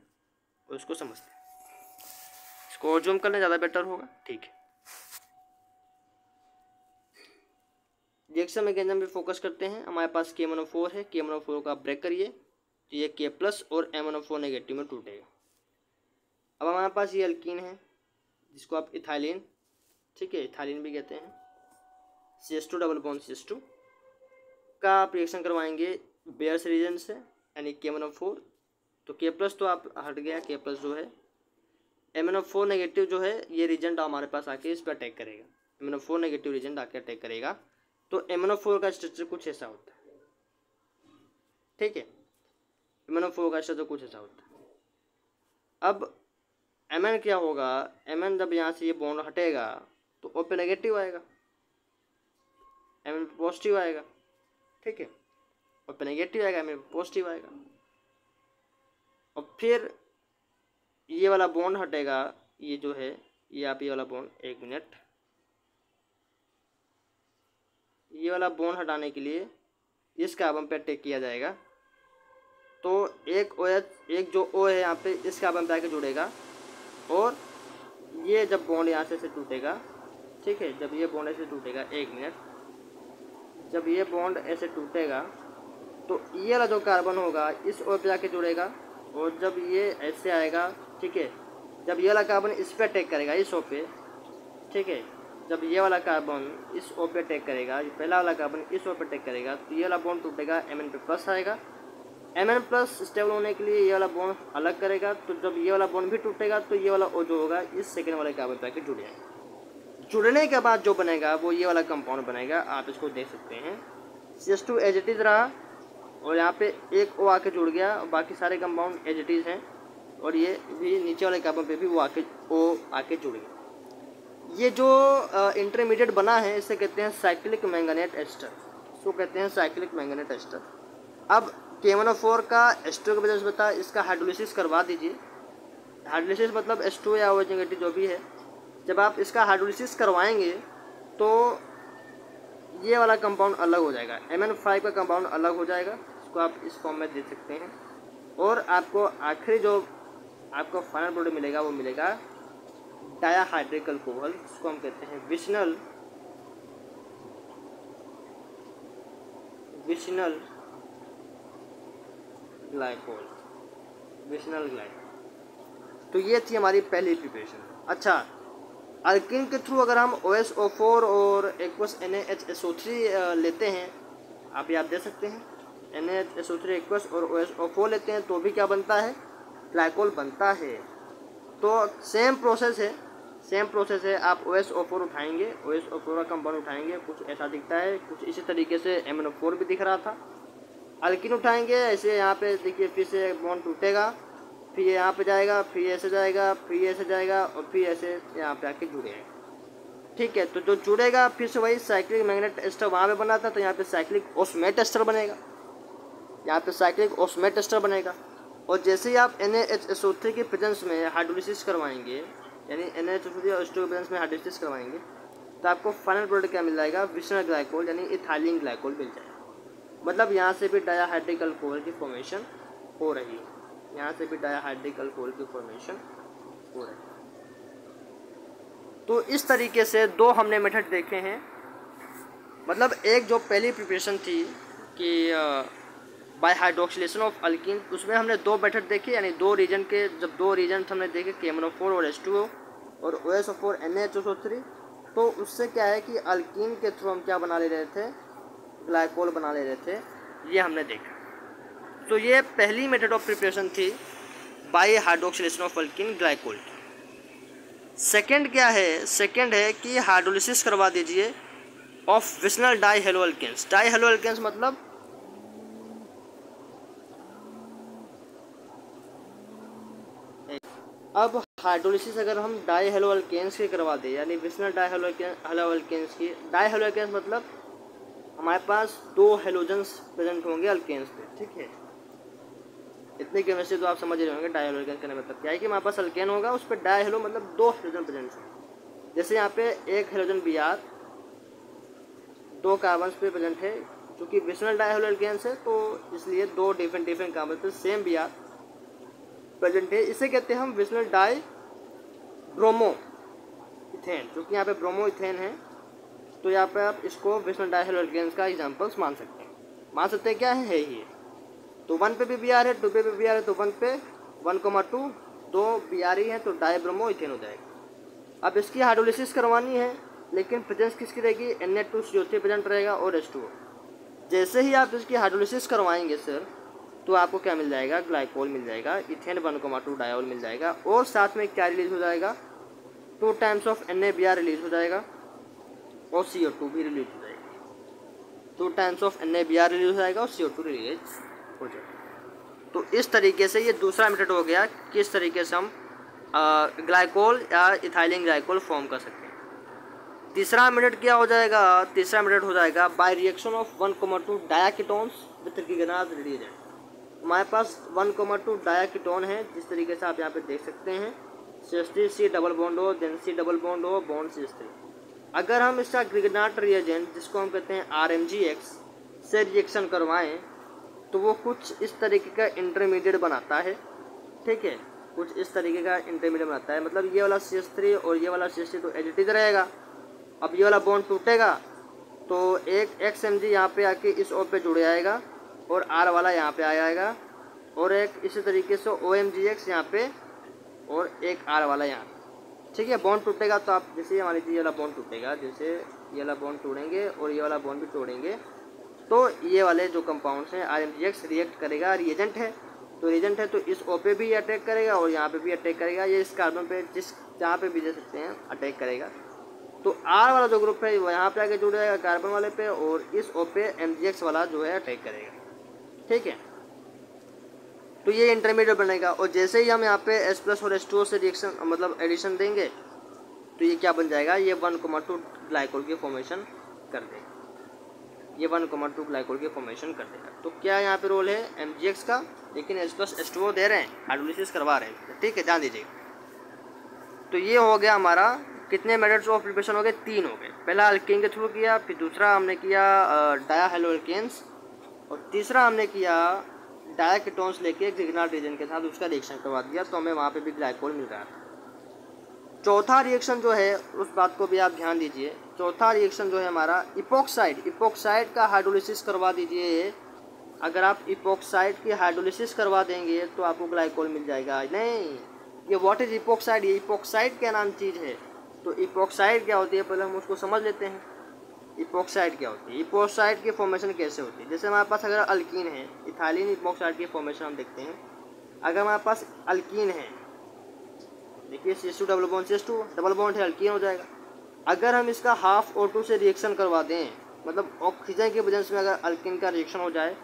और उसको समझते हैं। इसको और जूम करना ज़्यादा बेटर होगा, ठीक है। रिएक्शन मैकेनिज्म पे फोकस करते हैं। हमारे पास KMnO4 है, KMnO4 का ब्रेक करिए तो ये K+ और MnO4 नेगेटिव में टूटेगा। अब हमारे पास ये अल्कीन है जिसको आप इथाइलिन, ठीक है, इथाइलिन भी कहते हैं, CH2 डबल बॉन्ड CH2 का आप रिएक्शन करवाएंगे बेयर्स रिएजेंट से यानी KMnO4, तो K+ तो आप हट गया, K+ जो है MnO4 नेगेटिव जो है ये रिएजेंट हमारे पास आके इस पर अटैक करेगा, MnO4 नेगेटिव रिएजेंट आके अटैक करेगा। तो MnO4 का स्ट्रक्चर कुछ ऐसा होता है, ठीक है, MnO4 का स्ट्रक्चर कुछ ऐसा होता है। अब Mn क्या होगा? Mn जब यहाँ से ये बॉन्ड हटेगा तो O पे नेगेटिव आएगा, Mn पे पॉजिटिव आएगा, ठीक है, O पे नेगेटिव आएगा, Mn पे पॉजिटिव आएगा। और फिर ये वाला बॉन्ड हटेगा, ये जो है ये आप ये वाला बॉन्ड, एक मिनट, ये वाला बॉन्ड हटाने के लिए इस कार्बन पे अटैक किया जाएगा। तो एक OH, एक जो O है यहाँ पे इस कार्बन पे आके जुड़ेगा और ये जब बॉन्ड यहाँ से टूटेगा, ठीक है, जब ये बॉन्ड ऐसे टूटेगा, एक मिनट, जब ये बॉन्ड ऐसे टूटेगा तो ये वाला जो कार्बन होगा इस O पे आके जुड़ेगा और जब ये ऐसे आएगा, ठीक है, जब ये वाला कार्बन इस पे अटैक करेगा, इस O पे, ठीक है, जब ये वाला कार्बन इस O पे अटैक करेगा, ये पहला वाला कार्बन इस O पे अटैक करेगा तो ये वाला बॉन्ड टूटेगा, Mn पे प्लस आएगा। Mn+ स्टेबल होने के लिए ये वाला बॉन्ड अलग करेगा, तो जब ये वाला बॉन्ड भी टूटेगा तो ये वाला O जो होगा इस सेकेंड वाले कार्बन पे आके जुड़ जाएगा। जुड़ने के बाद जो बनेगा वो ये वाला कंपाउंड बनेगा, आप इसको देख सकते हैं। CH2 एज इट इज़ रहा और यहाँ पे एक O आके जुड़ गया और बाकी सारे कंपाउंड एज इट इज़ हैं और ये भी नीचे वाले कार्बन पे भी वो O आके जुड़ गया। ये जो इंटरमीडिएट बना है इसे कहते हैं साइक्लिक मैंगनेट एस्टर, इसको कहते हैं साइक्लिक मैंगनेट एस्टर। अब KMnO4 का H2O के वजह से बता, इसका हाइड्रोलिसिस करवा दीजिए। हाइड्रोलिसिस मतलब H2O या OH नेगेटिव जो भी है, जब आप इसका हाइड्रोलिसिस करवाएंगे तो ये वाला कंपाउंड अलग हो जाएगा, Mn5 का कंपाउंड अलग हो जाएगा, इसको आप इस फॉर्म में देख सकते हैं। और आपको आखिरी जो आपको फाइनल प्रोडक्ट मिलेगा वो मिलेगा डायहाइड्रिक अल्कोहल, जिसको हम कहते हैं विशनल ग्लाइकोल, विशनल ग्लाइकोल। तो ये थी हमारी पहली प्रिपरेशन। अच्छा, अल्कीन के थ्रू अगर हम OSO4 और एक्वस NaHSO3 लेते हैं, आप याद दे सकते हैं, NaHSO3 एक्वस और OSO4 लेते हैं तो भी क्या बनता है? ग्लाइकोल बनता है। तो सेम प्रोसेस है, आप OSO4 उठाएंगे, OSO4 का कंपाउंड उठाएंगे, कुछ ऐसा दिखता है, कुछ इसी तरीके से MnO4 भी दिख रहा था। अल्कीन उठाएंगे, ऐसे यहाँ पे देखिए फिर से बॉन्ड टूटेगा, फिर ये यहाँ पे जाएगा, फिर ऐसे जाएगा, फिर ऐसे जाएगा और फिर ऐसे यहाँ पे आके जुड़ेगा, ठीक है। तो जो जुड़ेगा फिर से वही साइक्लिक मैग्नेट एस्टर वहाँ पे बना था, तो यहाँ पे साइक्लिक ऑस्मेट एस्टर बनेगा, यहाँ पे साइक्लिक ऑस्मेट एस्टर बनेगा। और जैसे ही आप NaHSO3 के प्रेजेंस में हाइड्रोलिसिस करवाएंगे, यानी NaHSO3 और H2O के प्रेजेंस में हाइड्रोलिसिस करवाएंगे तो आपको फाइनल प्रोडक्ट क्या मिल जाएगा? विशनल ग्लाइकोल यानी इथाइलिन ग्लाइकोल मिल जाएगा। मतलब यहाँ से भी डायहाइड्रिक अल्कोहल की फॉर्मेशन हो रही है, यहाँ से भी डायहाइड्रिक अल्कोहल की फॉर्मेशन हो रही है। तो इस तरीके से दो हमने मेथड देखे हैं। मतलब एक जो पहली प्रिपरेशन थी कि बाय हाइड्रोक्सिलेशन ऑफ अल्कीन, उसमें हमने दो मेथड देखे, यानी दो रीजन के, जब दो रीजन हमने देखे KMnO4 और H2O और OSO4 NaHSO3, तो उससे क्या है कि अल्कीन के थ्रू हम क्या बना ले रहे थे, ग्लाइकोल बना ले रहे थे, ये हमने देखा। तो ये पहली मेथड ऑफ प्रिपरेशन थी by hydroxylation of alkene glycol की। सेकेंड क्या है, सेकेंड है कि हाइड्रोलिसिस करवा दीजिए of vicinal dihalo alkanes. Dihalo alkanes मतलब अब हाइड्रोलिसिस अगर हम डाई हेलो अल्केन्स की करवा दें, यानी विशनल डाई हेलो अल्केन्स की। डाई हेलो अल्केन्स मतलब हमारे पास दो हेलोजन्स प्रेजेंट होंगे अल्केन्स पे, ठीक है। इतनी केमिस्ट्री तो आप समझ रहे होंगे। डाई हेलो अल्केन्स का मतलब क्या है कि हमारे पास अल्केन होगा, उस पर डाई हेलो मतलब दो हेलोजन प्रेजेंट होंगे। जैसे यहाँ पे एक हेलोजन Br दो कार्बन पे प्रेजेंट है, क्योंकि विशनल डाई हेलो अल्केन्स है तो इसलिए दो डिफरेंट कार्बन पे सेम Br प्रेजेंट है। इसे कहते हैं हम विशनल डाई ब्रोमो इथेन, क्योंकि यहाँ पे ब्रोमो इथेन है, तो यहाँ पे आप इसको विशनल डाई हेलो अल्केन्स का एग्जाम्पल्स मान सकते हैं। क्या है ही। तो 1 पे भी Br है, 2 पे भी Br है, तो 1 पे 1,2 दो Br ही है, तो डाई ब्रोमो इथेन हो जाएगा। अब इसकी हाइड्रोलिसिस करवानी है, लेकिन प्रेजेंस किसकी रहेगी, Na2CO3 प्रेजेंट रहेगा और H2O। जैसे ही आप इसकी हाइड्रोलिसिस करवाएंगे सर, तो आपको क्या मिल जाएगा, ग्लाइकोल मिल जाएगा, इथेन 1,2 डायोल मिल जाएगा, और साथ में क्या रिलीज हो जाएगा, 2 टाइम्स ऑफ NaBr रिलीज हो जाएगा और CO2 भी रिलीज हो जाएगी। 2 टाइम्स ऑफ NaBr रिलीज हो जाएगा और CO2 रिलीज हो जाएगा। तो इस तरीके से ये दूसरा मेथड हो गया, किस तरीके से हम ग्लाइकोल या इथाइलिन ग्लाइकोल फॉर्म कर सकते हैं। तीसरा मेथड क्या हो जाएगा, तीसरा मेथड हो जाएगा by reaction of 1,2 diketones with गिगनाज रिएजेंट। हमारे पास 1,2 डायाकीटोन है, जिस तरीके से आप यहाँ पे देख सकते हैं, CH3 डबल बॉन्ड हो, देन C डबल बॉन्ड हो, बॉन्ड CH3। अगर हम इसका ग्रिगनाट रिएजेंट, जिसको हम कहते हैं RMgX से रिएक्शन करवाएं, तो वो कुछ इस तरीके का इंटरमीडिएट बनाता है, ठीक है। कुछ इस तरीके का इंटरमीडिएट बनाता है, मतलब ये वाला CH3 और ये वाला CH3 तो एडिटिव रहेगा। अब ये वाला बॉन्ड टूटेगा तो एक XMg यहाँ पे आके इस O पे जुड़ जाएगा और R वाला यहाँ पे आ जाएगा, और एक इसी तरीके से OMgX यहाँ पे और एक R वाला यहाँ, ठीक है। बॉन्ड टूटेगा तो आप जैसे मान लीजिए ये वाला बॉन्ड टूटेगा, जैसे ये वाला बॉन्ड तोड़ेंगे और ये वाला बॉन्ड भी तोड़ेंगे, तो ये वाले जो कंपाउंड्स हैं RMgX रिएक्ट करेगा, रिएजेंट है, तो रिएजेंट है तो इस O पे भी अटैक करेगा और यहाँ पे भी अटैक करेगा, ये इस कार्बन पे जिस जहाँ पे भी दे सकते हैं अटैक करेगा। तो R वाला जो ग्रुप है वो यहाँ पे आके जुड़ जाएगा कार्बन वाले पे, और इस O पे MgX वाला जो है अटैक करेगा, ठीक है। तो ये इंटरमीडिएट बनेगा, और जैसे ही हम यहाँ पे H+ और H2O से रिएक्शन मतलब एडिशन देंगे, तो ये क्या बन जाएगा, ये 1,2 ग्लाइकोल की फॉर्मेशन कर देगा, ये 1,2 ग्लाइकोल की फॉर्मेशन कर देगा। तो क्या यहाँ पे रोल है MgX का, लेकिन H+ H2O दे रहे हैं, हाइड्रोलिसिस करवा रहे हैं, ठीक है, ध्यान दीजिएगा। तो ये हो गया हमारा, कितने मेथड्स ऑफ प्रिपरेशन हो गए, 3 हो गए। पहला अल्केन के थ्रू किया, फिर दूसरा हमने किया डाया हेलो अल्केन्स, और तीसरा हमने किया डायाकीटोन्स लेके ग्रिगनाट रिएजेंट के साथ उसका रिएक्शन करवा दिया, तो हमें वहाँ पे भी ग्लाइकोल मिल रहा था। चौथा रिएक्शन जो है उस बात को भी आप ध्यान दीजिए। चौथा रिएक्शन जो है हमारा इपोक्साइड का हाइड्रोलिसिस करवा दीजिए। अगर आप इपोक्साइड की हाइड्रोलिसिस करवा देंगे तो आपको ग्लाइकोल मिल जाएगा। नहीं, ये व्हाट इज इपोक्साइड, ये इपोक्साइड क्या नाम चीज़ है। तो इपोक्साइड क्या होती है, पहले हम उसको समझ लेते हैं। इपोक्साइड क्या होती है, इपोक्साइड की फॉर्मेशन कैसे होती है। जैसे हमारे पास अगर अल्कीन है, इथाइलिन इपोक्साइड की फॉर्मेशन हम देखते हैं। अगर हमारे पास अल्कीन है, देखिए CH2 double bond CH2 double bond है, अल्कीन हो जाएगा। अगर हम इसका हाफ O2 से रिएक्शन करवा दें, मतलब ऑक्सीजन के प्रेजेंस में अगर अल्कीन का रिएक्शन हो जाए,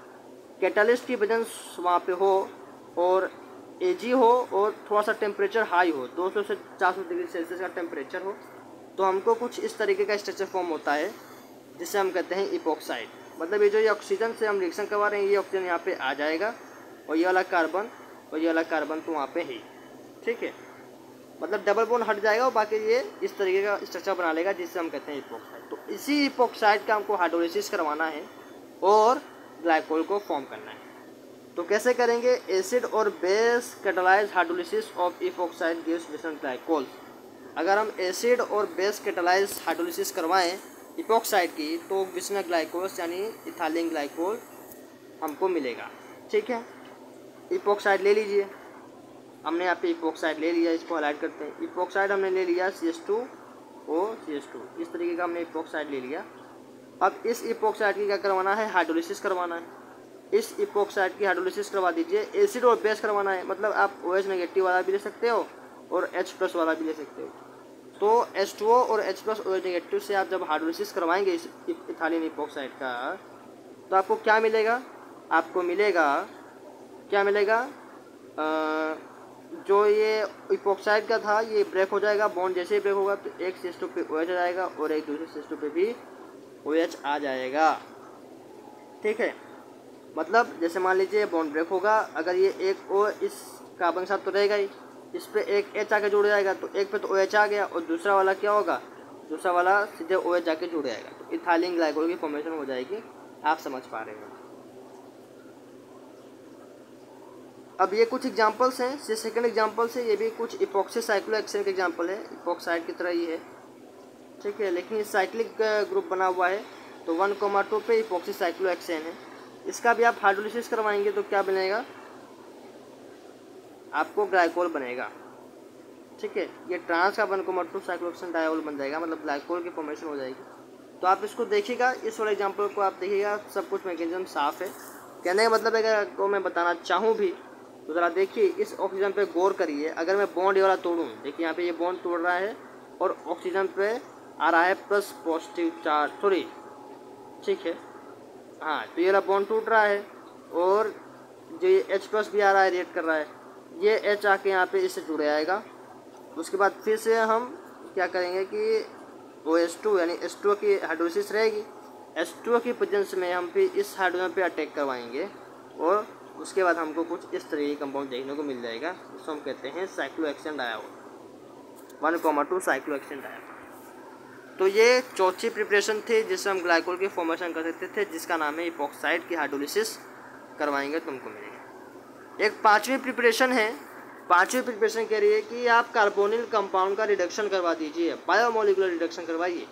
कैटालिस्ट की प्रेजेंस वहाँ पे हो और Ag हो और थोड़ा सा टेम्परेचर हाई हो, 200 से 400 डिग्री सेल्सियस का टेम्परेचर हो, तो हमको कुछ इस तरीके का स्ट्रक्चर फॉर्म होता है जिसे हम कहते हैं इपोक्साइड। मतलब ये जो ये ऑक्सीजन से हम रिएक्शन करवा रहे हैं, ये ऑक्सीजन यहाँ पे आ जाएगा और ये वाला कार्बन और ये वाला कार्बन तो वहाँ पे ही, ठीक है। मतलब डबल बॉन्ड हट जाएगा और बाकी ये इस तरीके का स्ट्रक्चर बना लेगा जिससे हम कहते हैं इपोक्साइड। तो इसी इपोक्साइड का हमको हाइड्रोलिसिस करवाना है और ग्लाइकोल को फॉर्म करना है। तो कैसे करेंगे, एसिड और base catalyse hydrolysis of epoxide gives vicinal glycol. अगर हम एसिड और बेस कैटालाइज हाइड्रोलिसिस करवाएं इपोक्साइड की, तो बिस्मथ ग्लाइकोस यानी इथाइलिन ग्लाइकोल हमको मिलेगा। ठीक है, इपोक्साइड ले लीजिए, हमने यहाँ पे इपोक्साइड ले लिया, इसको हाइलाइट करते हैं। इपोक्साइड हमने ले लिया CH2O CH2, इस तरीके का हमने इपोक्साइड ले लिया। अब इस इपोक्साइड की क्या करवाना है, हाइड्रोलिसिस करवाना है। इस इपोक्साइड की हाइड्रोलिसिस करवा दीजिए। एसिड और बेस करवाना है, मतलब आप OH नेगेटिव वाला भी ले सकते हो और H+ वाला भी ले सकते हो। तो H2O और H+ OH नेगेटिव से आप जब हाइड्रोलिसिस करवाएंगे इस इथाइलिन इपोक्साइड का, तो आपको क्या मिलेगा, आपको मिलेगा क्या मिलेगा, जो ये इपोक्साइड का था ये ब्रेक हो जाएगा। बॉन्ड जैसे ही ब्रेक होगा तो एक CH2 पे OH आ जाएगा और एक दूसरे CH2 पे भी OH आ जाएगा। ठीक है, मतलब जैसे मान लीजिए बॉन्ड ब्रेक होगा, अगर ये एक O इस कार्बन के साथ तो रहेगा ही, इस पे एक H आके जुड़ जाएगा, तो एक पे तो OH आ गया और दूसरा वाला क्या होगा, दूसरा वाला सीधे OH जाके जुड़ जाएगा, तो इथाइलिन ग्लाइकोल की फॉर्मेशन हो जाएगी। आप समझ पा रहे हैं। अब ये कुछ एग्जांपल्स हैं, ये सेकंड एग्जांपल्स है, ये भी कुछ इपॉक्सी साइक्लोहेक्सेन के एग्जांपल है, इपॉक्साइड की तरह ही है। ठीक है, लेकिन ये साइक्लिक ग्रुप बना हुआ है, तो 1,2 पे इपॉक्सी साइक्लोहेक्सेन है। इसका भी आप हाइड्रोलिसिस करवाएंगे तो क्या बनेगा, आपको ग्लाइकोल बनेगा। ठीक है, ये ट्रांस का 1,2 साइक्लोहेक्सेन डायोल बन जाएगा, मतलब ग्लाइकोल की फॉर्मेशन हो जाएगी। तो आप इसको देखिएगा, इस वाले एग्जाम्पल को आप देखिएगा, सब कुछ मैकेनिज्म साफ है। कहने का मतलब है कि अगर मैं बताना चाहूँ भी तो ज़रा देखिए, इस ऑक्सीजन पे गौर करिए। अगर मैं बॉन्ड ये वाला तोड़ूँ, देखिए यहाँ पे ये बॉन्ड तोड़ रहा है और ऑक्सीजन पे आ रहा है प्लस पॉजिटिव चार्ज, सॉरी, ठीक है, हाँ, तो ये वाला बॉन्ड टूट रहा है और जो ये H+ भी आ रहा है, रिएक्ट कर रहा है, ये H आके यहाँ पे इससे जुड़ आएगा। उसके बाद फिर से हम क्या करेंगे कि OH2 यानी H2O की हाइड्रोलिसिस रहेगी। H2O की प्रेजेंस में हम फिर इस हाइड्रोजन पे अटैक करवाएंगे और उसके बाद हमको कुछ इस तरह की कंपाउंड देखने को मिल जाएगा, जिसको हम कहते हैं साइक्लोहेक्सेन डायोल, 1,2 साइक्लोहेक्सेन डायोल। तो ये चौथी प्रिपरेशन थी जिससे हम ग्लाइकोल की फॉर्मेशन कर सकते थे, जिसका नाम है इपॉक्साइड की हाइड्रोलिसिस करवाएंगे तुमको मिलेगा। एक पाँचवीं प्रिपरेशन है, पाँचवीं प्रिपरेशन कह रही है कि आप कार्बोनिल कंपाउंड का रिडक्शन करवा दीजिए, बायोमोलिकुलर रिडक्शन करवाइए।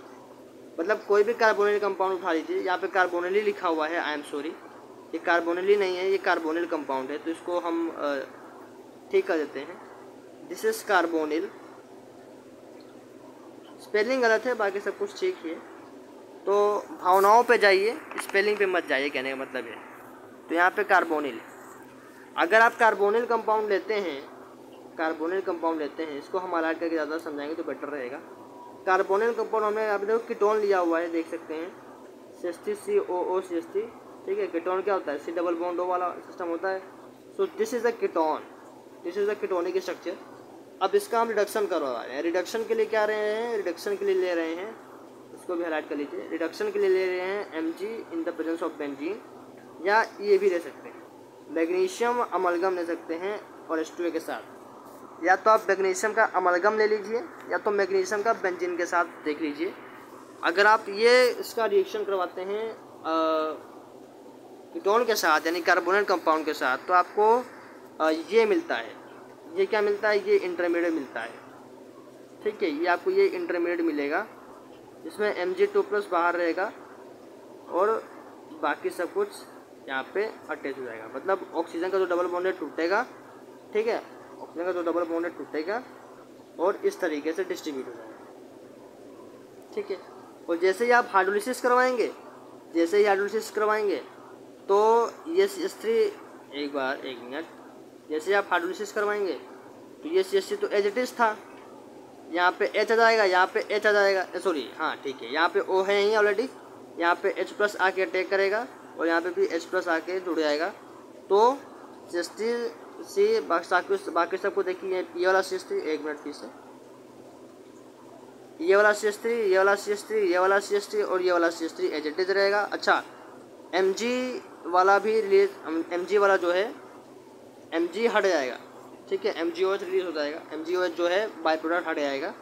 मतलब कोई भी कार्बोनिल कंपाउंड उठा लीजिए, यहाँ पे कार्बोनिल ही लिखा हुआ है, आई एम सॉरी, ये कार्बोनिल ही नहीं है, ये कार्बोनिल कंपाउंड है, तो इसको हम ठीक कर देते हैं। दिस इज कार्बोनिल, स्पेलिंग गलत है, बाकी सब कुछ ठीक है। तो भावनाओं पे जाइए, स्पेलिंग पे मत जाइए, कहने का मतलब है। तो यहाँ पे कार्बोनिल, अगर आप कार्बोनिल कंपाउंड लेते हैं, कार्बोनिल कंपाउंड लेते हैं, इसको हम हाइलाइट करके ज़्यादा समझाएंगे तो बेटर रहेगा। कार्बोनिल कंपाउंड हमने आप देखो कीटोन लिया हुआ है, देख सकते हैं, CH3COO ठीक है। कीटोन क्या होता है, C डबल बॉन्ड O वाला सिस्टम होता है। So this is a ketone, this is a ketonic structure. अब इसका हम रिडक्शन करवा रहे हैं। रिडक्शन के लिए क्या रहे हैं, रिडक्शन के लिए ले रहे हैं, इसको भी हाईलाइट कर लीजिए, रिडक्शन के लिए ले रहे हैं Mg in the presence of benzene, या ये भी ले सकते हैं, मैग्नीशियम अमलगम ले सकते हैं और H2O के साथ, या तो आप मैग्नीशियम का अमलगम ले लीजिए या तो मैग्नीशियम का बेंजीन के साथ देख लीजिए। अगर आप ये इसका रिएक्शन करवाते हैं कीटोन के साथ यानी कार्बोनेट कंपाउंड के साथ, तो आपको ये मिलता है, ये क्या मिलता है, ये इंटरमीडिएट मिलता है। ठीक है, ये आपको ये इंटरमीडिएट मिलेगा, इसमें Mg2+ बाहर रहेगा और बाकी सब कुछ यहाँ पे अटैच हो जाएगा। मतलब ऑक्सीजन का जो डबल बॉन्ड टूटेगा, ठीक है, ऑक्सीजन का जो डबल बॉन्ड टूटेगा और इस तरीके से डिस्ट्रीब्यूट हो जाएगा। ठीक है, और जैसे ही आप हाइड्रोलिसिस करवाएंगे, जैसे ही हाइड्रोलिसिस करवाएंगे तो ये CH3, एक मिनट, जैसे आप हाइड्रोलिसिस करवाएंगे तो ये CH3 तो एज इट इज़ था, यहाँ पे H आ जाएगा, यहाँ पे H आ जाएगा, सॉरी, हाँ ठीक है, यहाँ पे O है ही ऑलरेडी, यहाँ पे H+ आके अटैक करेगा और यहाँ पे भी H+ आके जुड़ जाएगा। तो CH3 बाकी सबको देखिए, ये वाला CH3, एक मिनट पीछे, ये वाला CH3, ये वाला CH3, ये वाला CH3 और ये वाला CH3 एज इट इज रहेगा। अच्छा, Mg वाला भी रिलीज, Mg वाला जो है Mg हट जाएगा, ठीक है, MgOH रिलीज हो जाएगा, MgOH जो है बाई प्रोडक्ट हट जाएगा,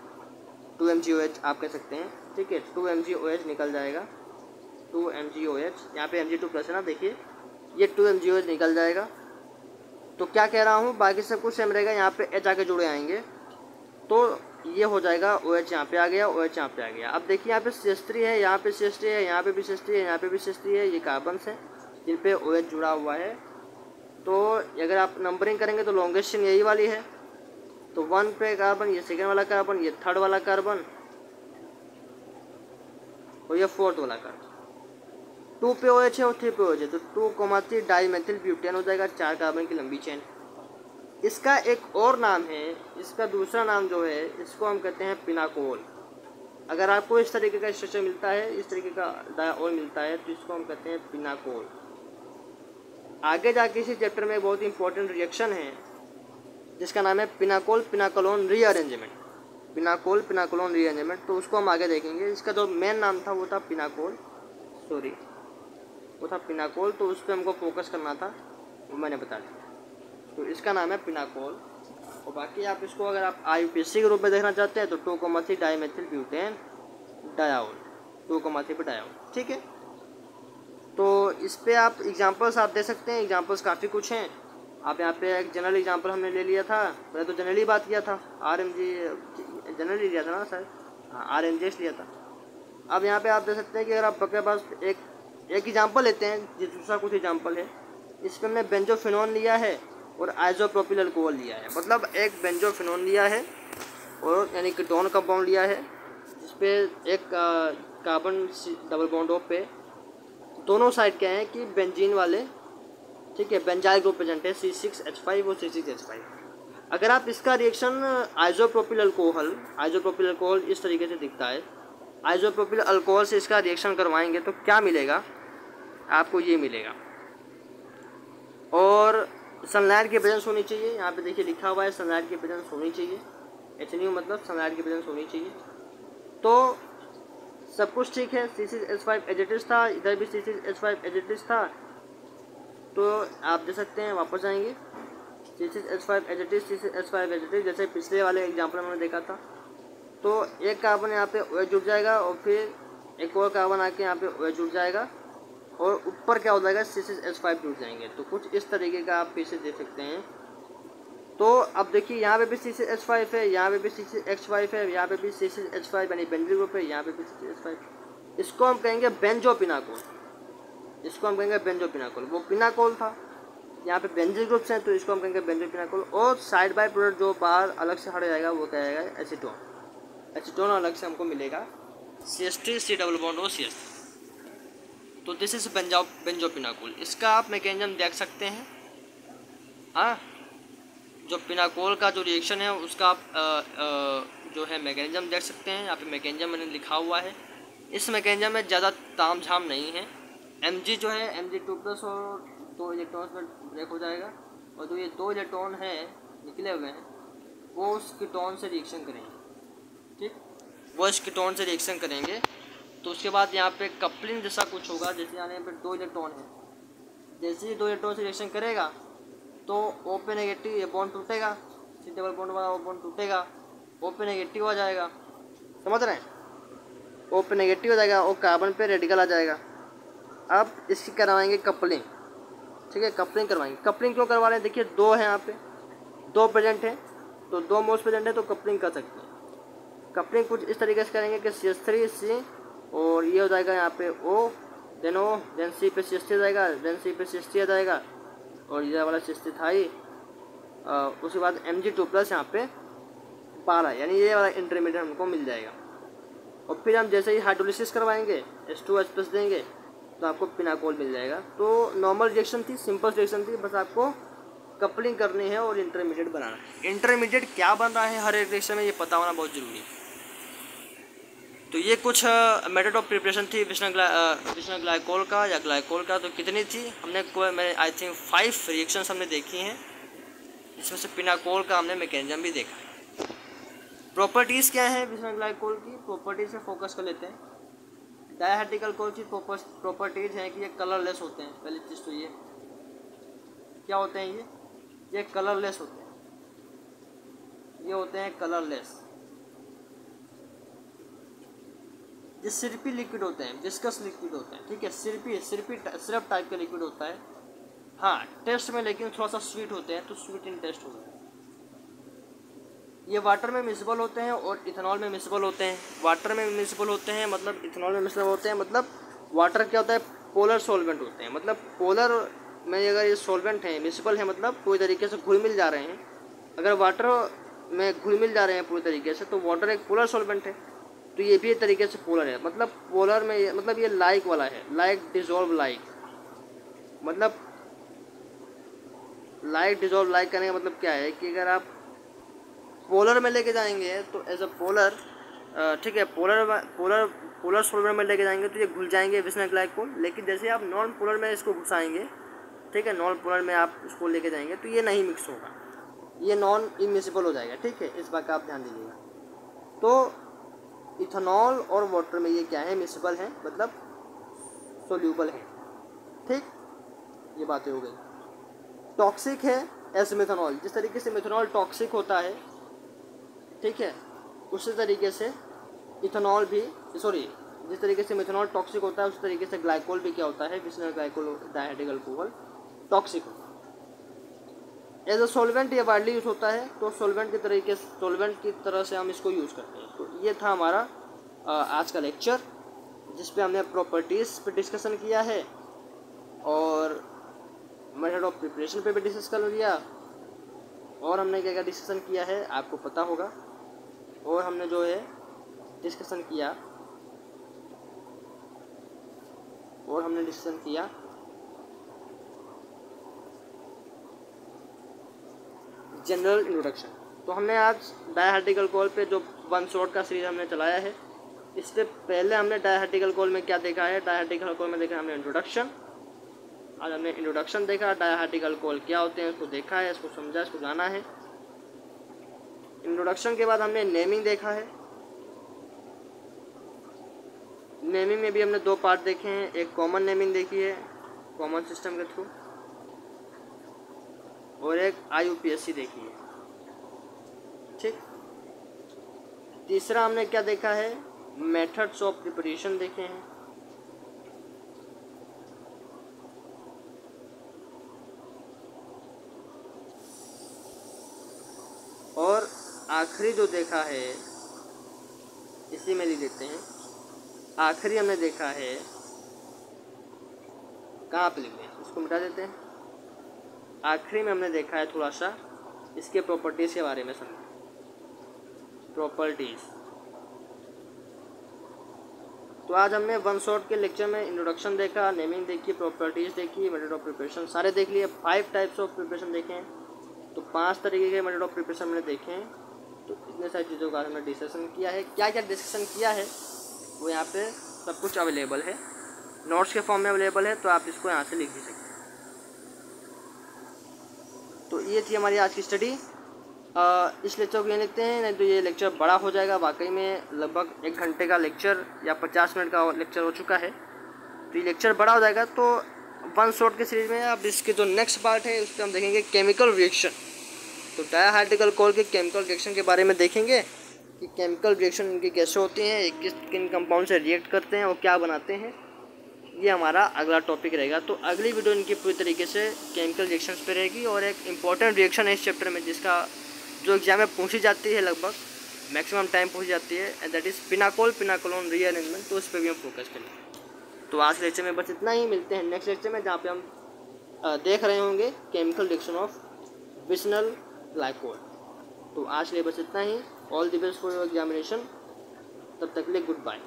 2MgOH आप कह सकते हैं, ठीक है, 2MgOH निकल जाएगा, 2MgOH, यहाँ पे Mg2+ है ना, देखिए ये 2MgOH निकल जाएगा। तो क्या कह रहा हूँ, बाकी सब कुछ सेम रहेगा, यहाँ पे H आके जुड़े आएंगे, तो ये हो जाएगा OH यहाँ पे आ गया, OH यहाँ पे आ गया। अब देखिए यहाँ पे CH3 है, यहाँ पे CH3 है, यहाँ पे भी CH3 है, यहाँ पे भी CH3 है। ये कार्बन्स हैं जिन पे OH जुड़ा हुआ है। तो अगर आप नंबरिंग करेंगे तो लॉन्गेस्ट चेन यही वाली है। तो 1 पे कार्बन, ये सेकेंड वाला कार्बन, ये थर्ड वाला कार्बन और ये फोर्थ वाला कार्बन। 2 पे OH है और 3 पे OH है, तो 2,3 डाईमेथिल ब्यूटेन हो जाएगा, 4 कार्बन की लंबी चेन। इसका एक और नाम है, इसका दूसरा नाम जो है इसको हम कहते हैं पिनाकोल। अगर आपको इस तरीके का स्ट्रक्चर मिलता है, इस तरीके का डायऑल मिलता है, तो इसको हम कहते हैं पिनाकोल। आगे जाके इसी चैप्टर में बहुत इंपॉर्टेंट रिएक्शन है जिसका नाम है पिनाकोल पिनाकोलोन रीअरेंजमेंट। पिनाकोल पिनाकोलोन रीअरेंजमेंट, तो उसको हम आगे देखेंगे। इसका जो मेन नाम था वो था पिनाकोल, वो था पिनाकोल, तो उस पर हमको फोकस करना था, वो मैंने बता दिया। तो इसका नाम है पिनाकोल। और बाकी आप इसको अगर आप IUPAC के रूप में देखना चाहते हैं तो 2,3 डाईमेथिल ब्यूटेन डायऑल, 2,3 पे डायऑल, ठीक है। तो इस पे आप एग्जांपल्स आप दे सकते हैं, एग्जांपल्स काफ़ी कुछ हैं। आप यहाँ पे एक जनरल एग्जांपल हमने ले लिया था, मैंने तो जनरली बात किया था, RMG जनरली लिया था ना सर, हाँ RMGS लिया था। अब यहाँ पे आप दे सकते हैं कि अगर आपके पास एक एग्जांपल लेते हैं, दूसरा कुछ एग्जांपल है, इस पर हमने बेंजोफिनोन लिया है और आइसोप्रोपिल अल्कोहल लिया है। मतलब एक बेंजोफिनोन लिया है और यानी कीटोन कंपाउंड लिया है जिसपे एक कार्बन डबल बॉन्ड पे दोनों साइड क्या है कि बेंजीन वाले, ठीक है, बेंजाइल ग्रुप प्रेजेंट है, C6H5 और C6H5। अगर आप इसका रिएक्शन आइसोप्रोपिल अल्कोहल इस तरीके से दिखता है, आइसोप्रोपिल अल्कोहल से इसका रिएक्शन करवाएंगे तो क्या मिलेगा आपको, ये मिलेगा। और सनलाइट की प्रेजेंस होनी चाहिए, यहाँ पे देखिए लिखा हुआ है सनलाइट की प्रेजेंस होनी चाहिए, HNU मतलब सनलाइट की प्रेजेंस होनी चाहिए। तो सब कुछ ठीक है, C6H5 एज इट इज था, इधर भी C6H5 एज इट इज था। तो आप दे सकते हैं, वापस जाएंगे, C6H5 as it is, C6H5 as it is, जैसे पिछले वाले एग्जाम्पल में हमने देखा था। तो एक कार्बन यहाँ पे OH जुड़ जाएगा और फिर एक और कार्बन आके यहाँ पे OH जुड़ जाएगा और ऊपर क्या हो जाएगा, C6H5 जुड़ जाएंगे। तो कुछ इस तरीके का आप फिर से देख सकते हैं। तो अब देखिए यहाँ पे भी C6H5 है, यहाँ पे भी C6H5 है, यहाँ पे भी C6H5 यानी बेंजीन ग्रुप है, यहाँ पे भी C6H5। इसको हम कहेंगे बेंजोपिनाकोल, इसको हम कहेंगे बेंजोपिनाकोल। वो पिनाकोल था, यहाँ पे बेंजीन ग्रुप्स हैं तो इसको हम कहेंगे बेंजोपिनाकोल। और साइड बाय प्रोडक्ट जो बाहर अलग से हट जाएगा वो क्या जाएगा, एसीटोन। एसीटोन अलग से हमको मिलेगा, CH3 C डबल बॉन्ड और CH। तो दिस इज बेंजोपिनाकोल। इसका आप मैकेनिज्म देख सकते हैं, हाँ, जो पिनाकोल का जो रिएक्शन है उसका आप जो है मैकेनिज्म देख सकते हैं। यहाँ पे मैकेनिज्म मैंने लिखा हुआ है। इस मैकेनिज्म में ज़्यादा ताम झाम नहीं है। Mg जो है Mg2+ और 2 इलेक्ट्रॉन्स में ब्रेक हो जाएगा और जो ये 2 इलेक्ट्रॉन है निकले हुए हैं वो उस कीटोन से रिएक्शन करेंगे, ठीक, वो इस कीटोन से रिएक्शन करेंगे। तो उसके बाद यहाँ पे कपलिंग जैसा कुछ होगा, जैसे यहाँ पे 2 इलेक्ट्रॉन है, जैसे ही 2 इलेक्ट्रॉन से रिएक्शन करेगा तो O पे नेगेटिव ये बॉन्ड टूटेगा, C डबल बॉन्ड वाला वो बॉन्ड टूटेगा, O पे नेगेटिव आ जाएगा, समझ रहे हैं, O पे नेगेटिव हो जाएगा और कार्बन पे रेडिकल आ जाएगा। अब इसकी करवाएंगे कपलिंग, ठीक है, कपलिंग करवाएंगे। कपलिंग क्यों करवा रहे हैं, देखिए 2 है यहाँ पे, 2 प्रेजेंट है तो 2 मोल्स प्रेजेंट है तो कपलिंग कर सकते हैं। कपलिंग कुछ इस तरीके से करेंगे कि CH3 C और ये हो जाएगा यहाँ पे O, देन C पे CH3 आ जाएगा, देन C पे CH3 आ जाएगा और ये वाला CH3 था ही। उसके बाद Mg2+ यहाँ पे 12 यानी ये वाला इंटरमीडिएट हमको मिल जाएगा। और फिर हम जैसे ही हाइड्रोलिसिस करवाएंगे H2H+ देंगे तो आपको पिनाकोल मिल जाएगा। तो नॉर्मल रिएक्शन थी, सिंपल रिएक्शन थी, बस आपको कपलिंग करनी है और इंटरमीडिएट बनाना है। इंटरमीडिएट क्या बन रहा है हर एक रिएक्शन में ये पता होना बहुत ज़रूरी है। तो ये कुछ मेथड ऑफ प्रिपरेशन थी विष्णु ग्लाइकोल का या ग्लाइकोल का। तो कितनी थी, मैं आई थिंक 5 रिएक्शंस हमने देखी हैं, इसमें से पिनाकोल का हमने मैकेनिज्म भी देखा। प्रॉपर्टीज़ क्या है विष्णु ग्लाइकोल की, प्रॉपर्टीज़ से फोकस कर लेते हैं। डायहाइड्रिक अल्कोहल की प्रॉपर्टीज़ हैं कि ये कलरलेस होते हैं। पहली चीज़ तो ये क्या होते हैं, ये कलरलेस होते हैं, ये होते हैं कलरलेस। ये सिरपी लिक्विड होते हैं, विस्कस लिक्विड होते हैं, ठीक है, सिरप टाइप का लिक्विड होता है। हाँ टेस्ट में लेकिन थोड़ा सा स्वीट होते हैं, तो स्वीट इन टेस्ट होता है। ये वाटर में मिसिबल होते हैं और इथेनॉल में मिसिबल होते हैं। वाटर में मिसिबल होते हैं मतलब इथेनॉल में मिसिबल होते हैं मतलब वाटर क्या होता है, पोलर सॉल्वेंट होते हैं। मतलब पोलर में अगर ये सॉल्वेंट हैं, मिसिबल है मतलब पूरी तरीके से घुल मिल जा रहे हैं। अगर वाटर में घुल मिल जा रहे हैं पूरी तरीके से तो वाटर एक पोलर सॉल्वेंट है। तो ये भी एक तरीके से पोलर है। मतलब पोलर में मतलब ये लाइक वाला है, लाइक डिजॉल्व लाइक, मतलब लाइक डिजॉल्व लाइक करने का मतलब क्या है कि अगर आप पोलर में लेके जाएंगे तो एज अ पोलर, ठीक है, पोलर सॉल्वेंट में लेके जाएंगे तो ये घुल जाएंगे विस्नर ग्लाइकोल। लेकिन जैसे आप नॉन पोलर में इसको घुसाएंगे, ठीक है, नॉन पोलर में आप इसको लेके जाएंगे तो ये नहीं मिक्स होगा, ये नॉन इमिसिबल हो जाएगा। ठीक है, इस बात का आप ध्यान दीजिएगा। तो इथेनॉल और वाटर में ये क्या है, मिसिबल है मतलब सोल्यूबल है। ठीक, ये बातें हो गई। टॉक्सिक है एज मिथेनॉल, जिस तरीके से मिथेनॉल टॉक्सिक होता है, ठीक है, उसी तरीके से इथेनॉल भी, सॉरी, जिस तरीके से मिथेनॉल टॉक्सिक होता है उसी तरीके से ग्लाइकोल भी क्या होता है, विस्नर ग्लाइकोल डायहाइड्रिक अल्कोहल टॉक्सिक होता है। एज अ सॉल्वेंट ये वाइडली यूज होता है, तो सॉल्वेंट की तरह से हम इसको यूज़ करते हैं। तो ये था हमारा आज का लेक्चर, जिस पे हमने प्रॉपर्टीज़ पे डिस्कशन किया है और मेथड ऑफ प्रिपरेशन पे भी डिस्कस कर लिया, और हमने क्या क्या डिस्कशन किया है आपको पता होगा। और हमने जो है डिस्कशन किया जनरल इंट्रोडक्शन। तो हमने आज डायहाइड्रिक अल्कोहल पे जो वन शॉट का सीरीज हमने चलाया है, इससे पहले हमने डायहाइड्रिक अल्कोहल में क्या देखा है, डायहाइड्रिक अल्कोहल में देखा हमने इंट्रोडक्शन। आज हमने इंट्रोडक्शन देखा, डायहाइड्रिक अल्कोहल क्या होते हैं उसको देखा है, इसको समझा, इसको जाना है। इंट्रोडक्शन के बाद हमने नेमिंग देखा है। नेमिंग में भी हमने दो पार्ट देखे हैं, एक कॉमन नेमिंग देखी है कॉमन सिस्टम के थ्रू, और एक IUPAC देखी है। ठीक, तीसरा हमने क्या देखा है, मेथड्स ऑफ प्रिपरेशन देखे हैं। और आखिरी जो देखा है, इसी में लिख देते हैं, आखिरी हमने देखा है, कहाँ पे लिख दें, इसको मिटा देते हैं। आखिरी में हमने देखा है थोड़ा सा इसके प्रॉपर्टीज़ के बारे में समझें। प्रॉपर्टीज़, तो आज हमने वन शॉट के लेक्चर में इंट्रोडक्शन देखा, नेमिंग देखी, प्रॉपर्टीज़ देखी, मेथड ऑफ प्रिपरेशन सारे देख लिए। 5 टाइप्स ऑफ प्रिपरेशन देखे हैं, तो 5 तरीके के मेथड ऑफ प्रिपरेशन हमने देखे हैं। तो इतने सारी चीज़ों का हमने डिस्कशन किया है। क्या क्या डिस्कशन किया है वो यहाँ पे सब कुछ अवेलेबल है, नोट्स के फॉर्म में अवेलेबल है, तो आप इसको यहाँ से लिख भी सकते हैं। तो ये थी हमारी आज की स्टडी। इस लेक्चर को ये लिखते हैं, नहीं तो ये लेक्चर बड़ा हो जाएगा। वाकई में लगभग 1 घंटे का लेक्चर या 50 मिनट का लेक्चर हो चुका है, तो ये लेक्चर बड़ा हो जाएगा। तो वन शॉट के सीरीज में अब इसके जो नेक्स्ट पार्ट है उस पर हम देखेंगे केमिकल रिएक्शन। तो डायहाइड्रिक अल्कोहल के केमिकल रिएक्शन के बारे में देखेंगे कि केमिकल रिएक्शन इनकी कैसे होती हैं, किन कंपाउंड से रिएक्ट करते हैं और क्या बनाते हैं। ये हमारा अगला टॉपिक रहेगा। तो अगली वीडियो इनकी पूरी तरीके से केमिकल रिएक्शंस पे रहेगी। और एक इम्पॉर्टेंट रिएक्शन है इस चैप्टर में, जिसका जो एग्जाम में पूछी जाती है, लगभग मैक्सिमम टाइम पूछी जाती है, and that is pinacol rearrangement. तो उस पर भी हम फोकस करेंगे। तो आज लेक्चर में बस इतना ही, मिलते हैं नेक्स्ट लेक्चर में, जहाँ पे हम देख रहे होंगे chemical reaction of vicinal glycol. तो आज लिए बस इतना ही। All the best for your examination. तब तक के लिए गुड बाय।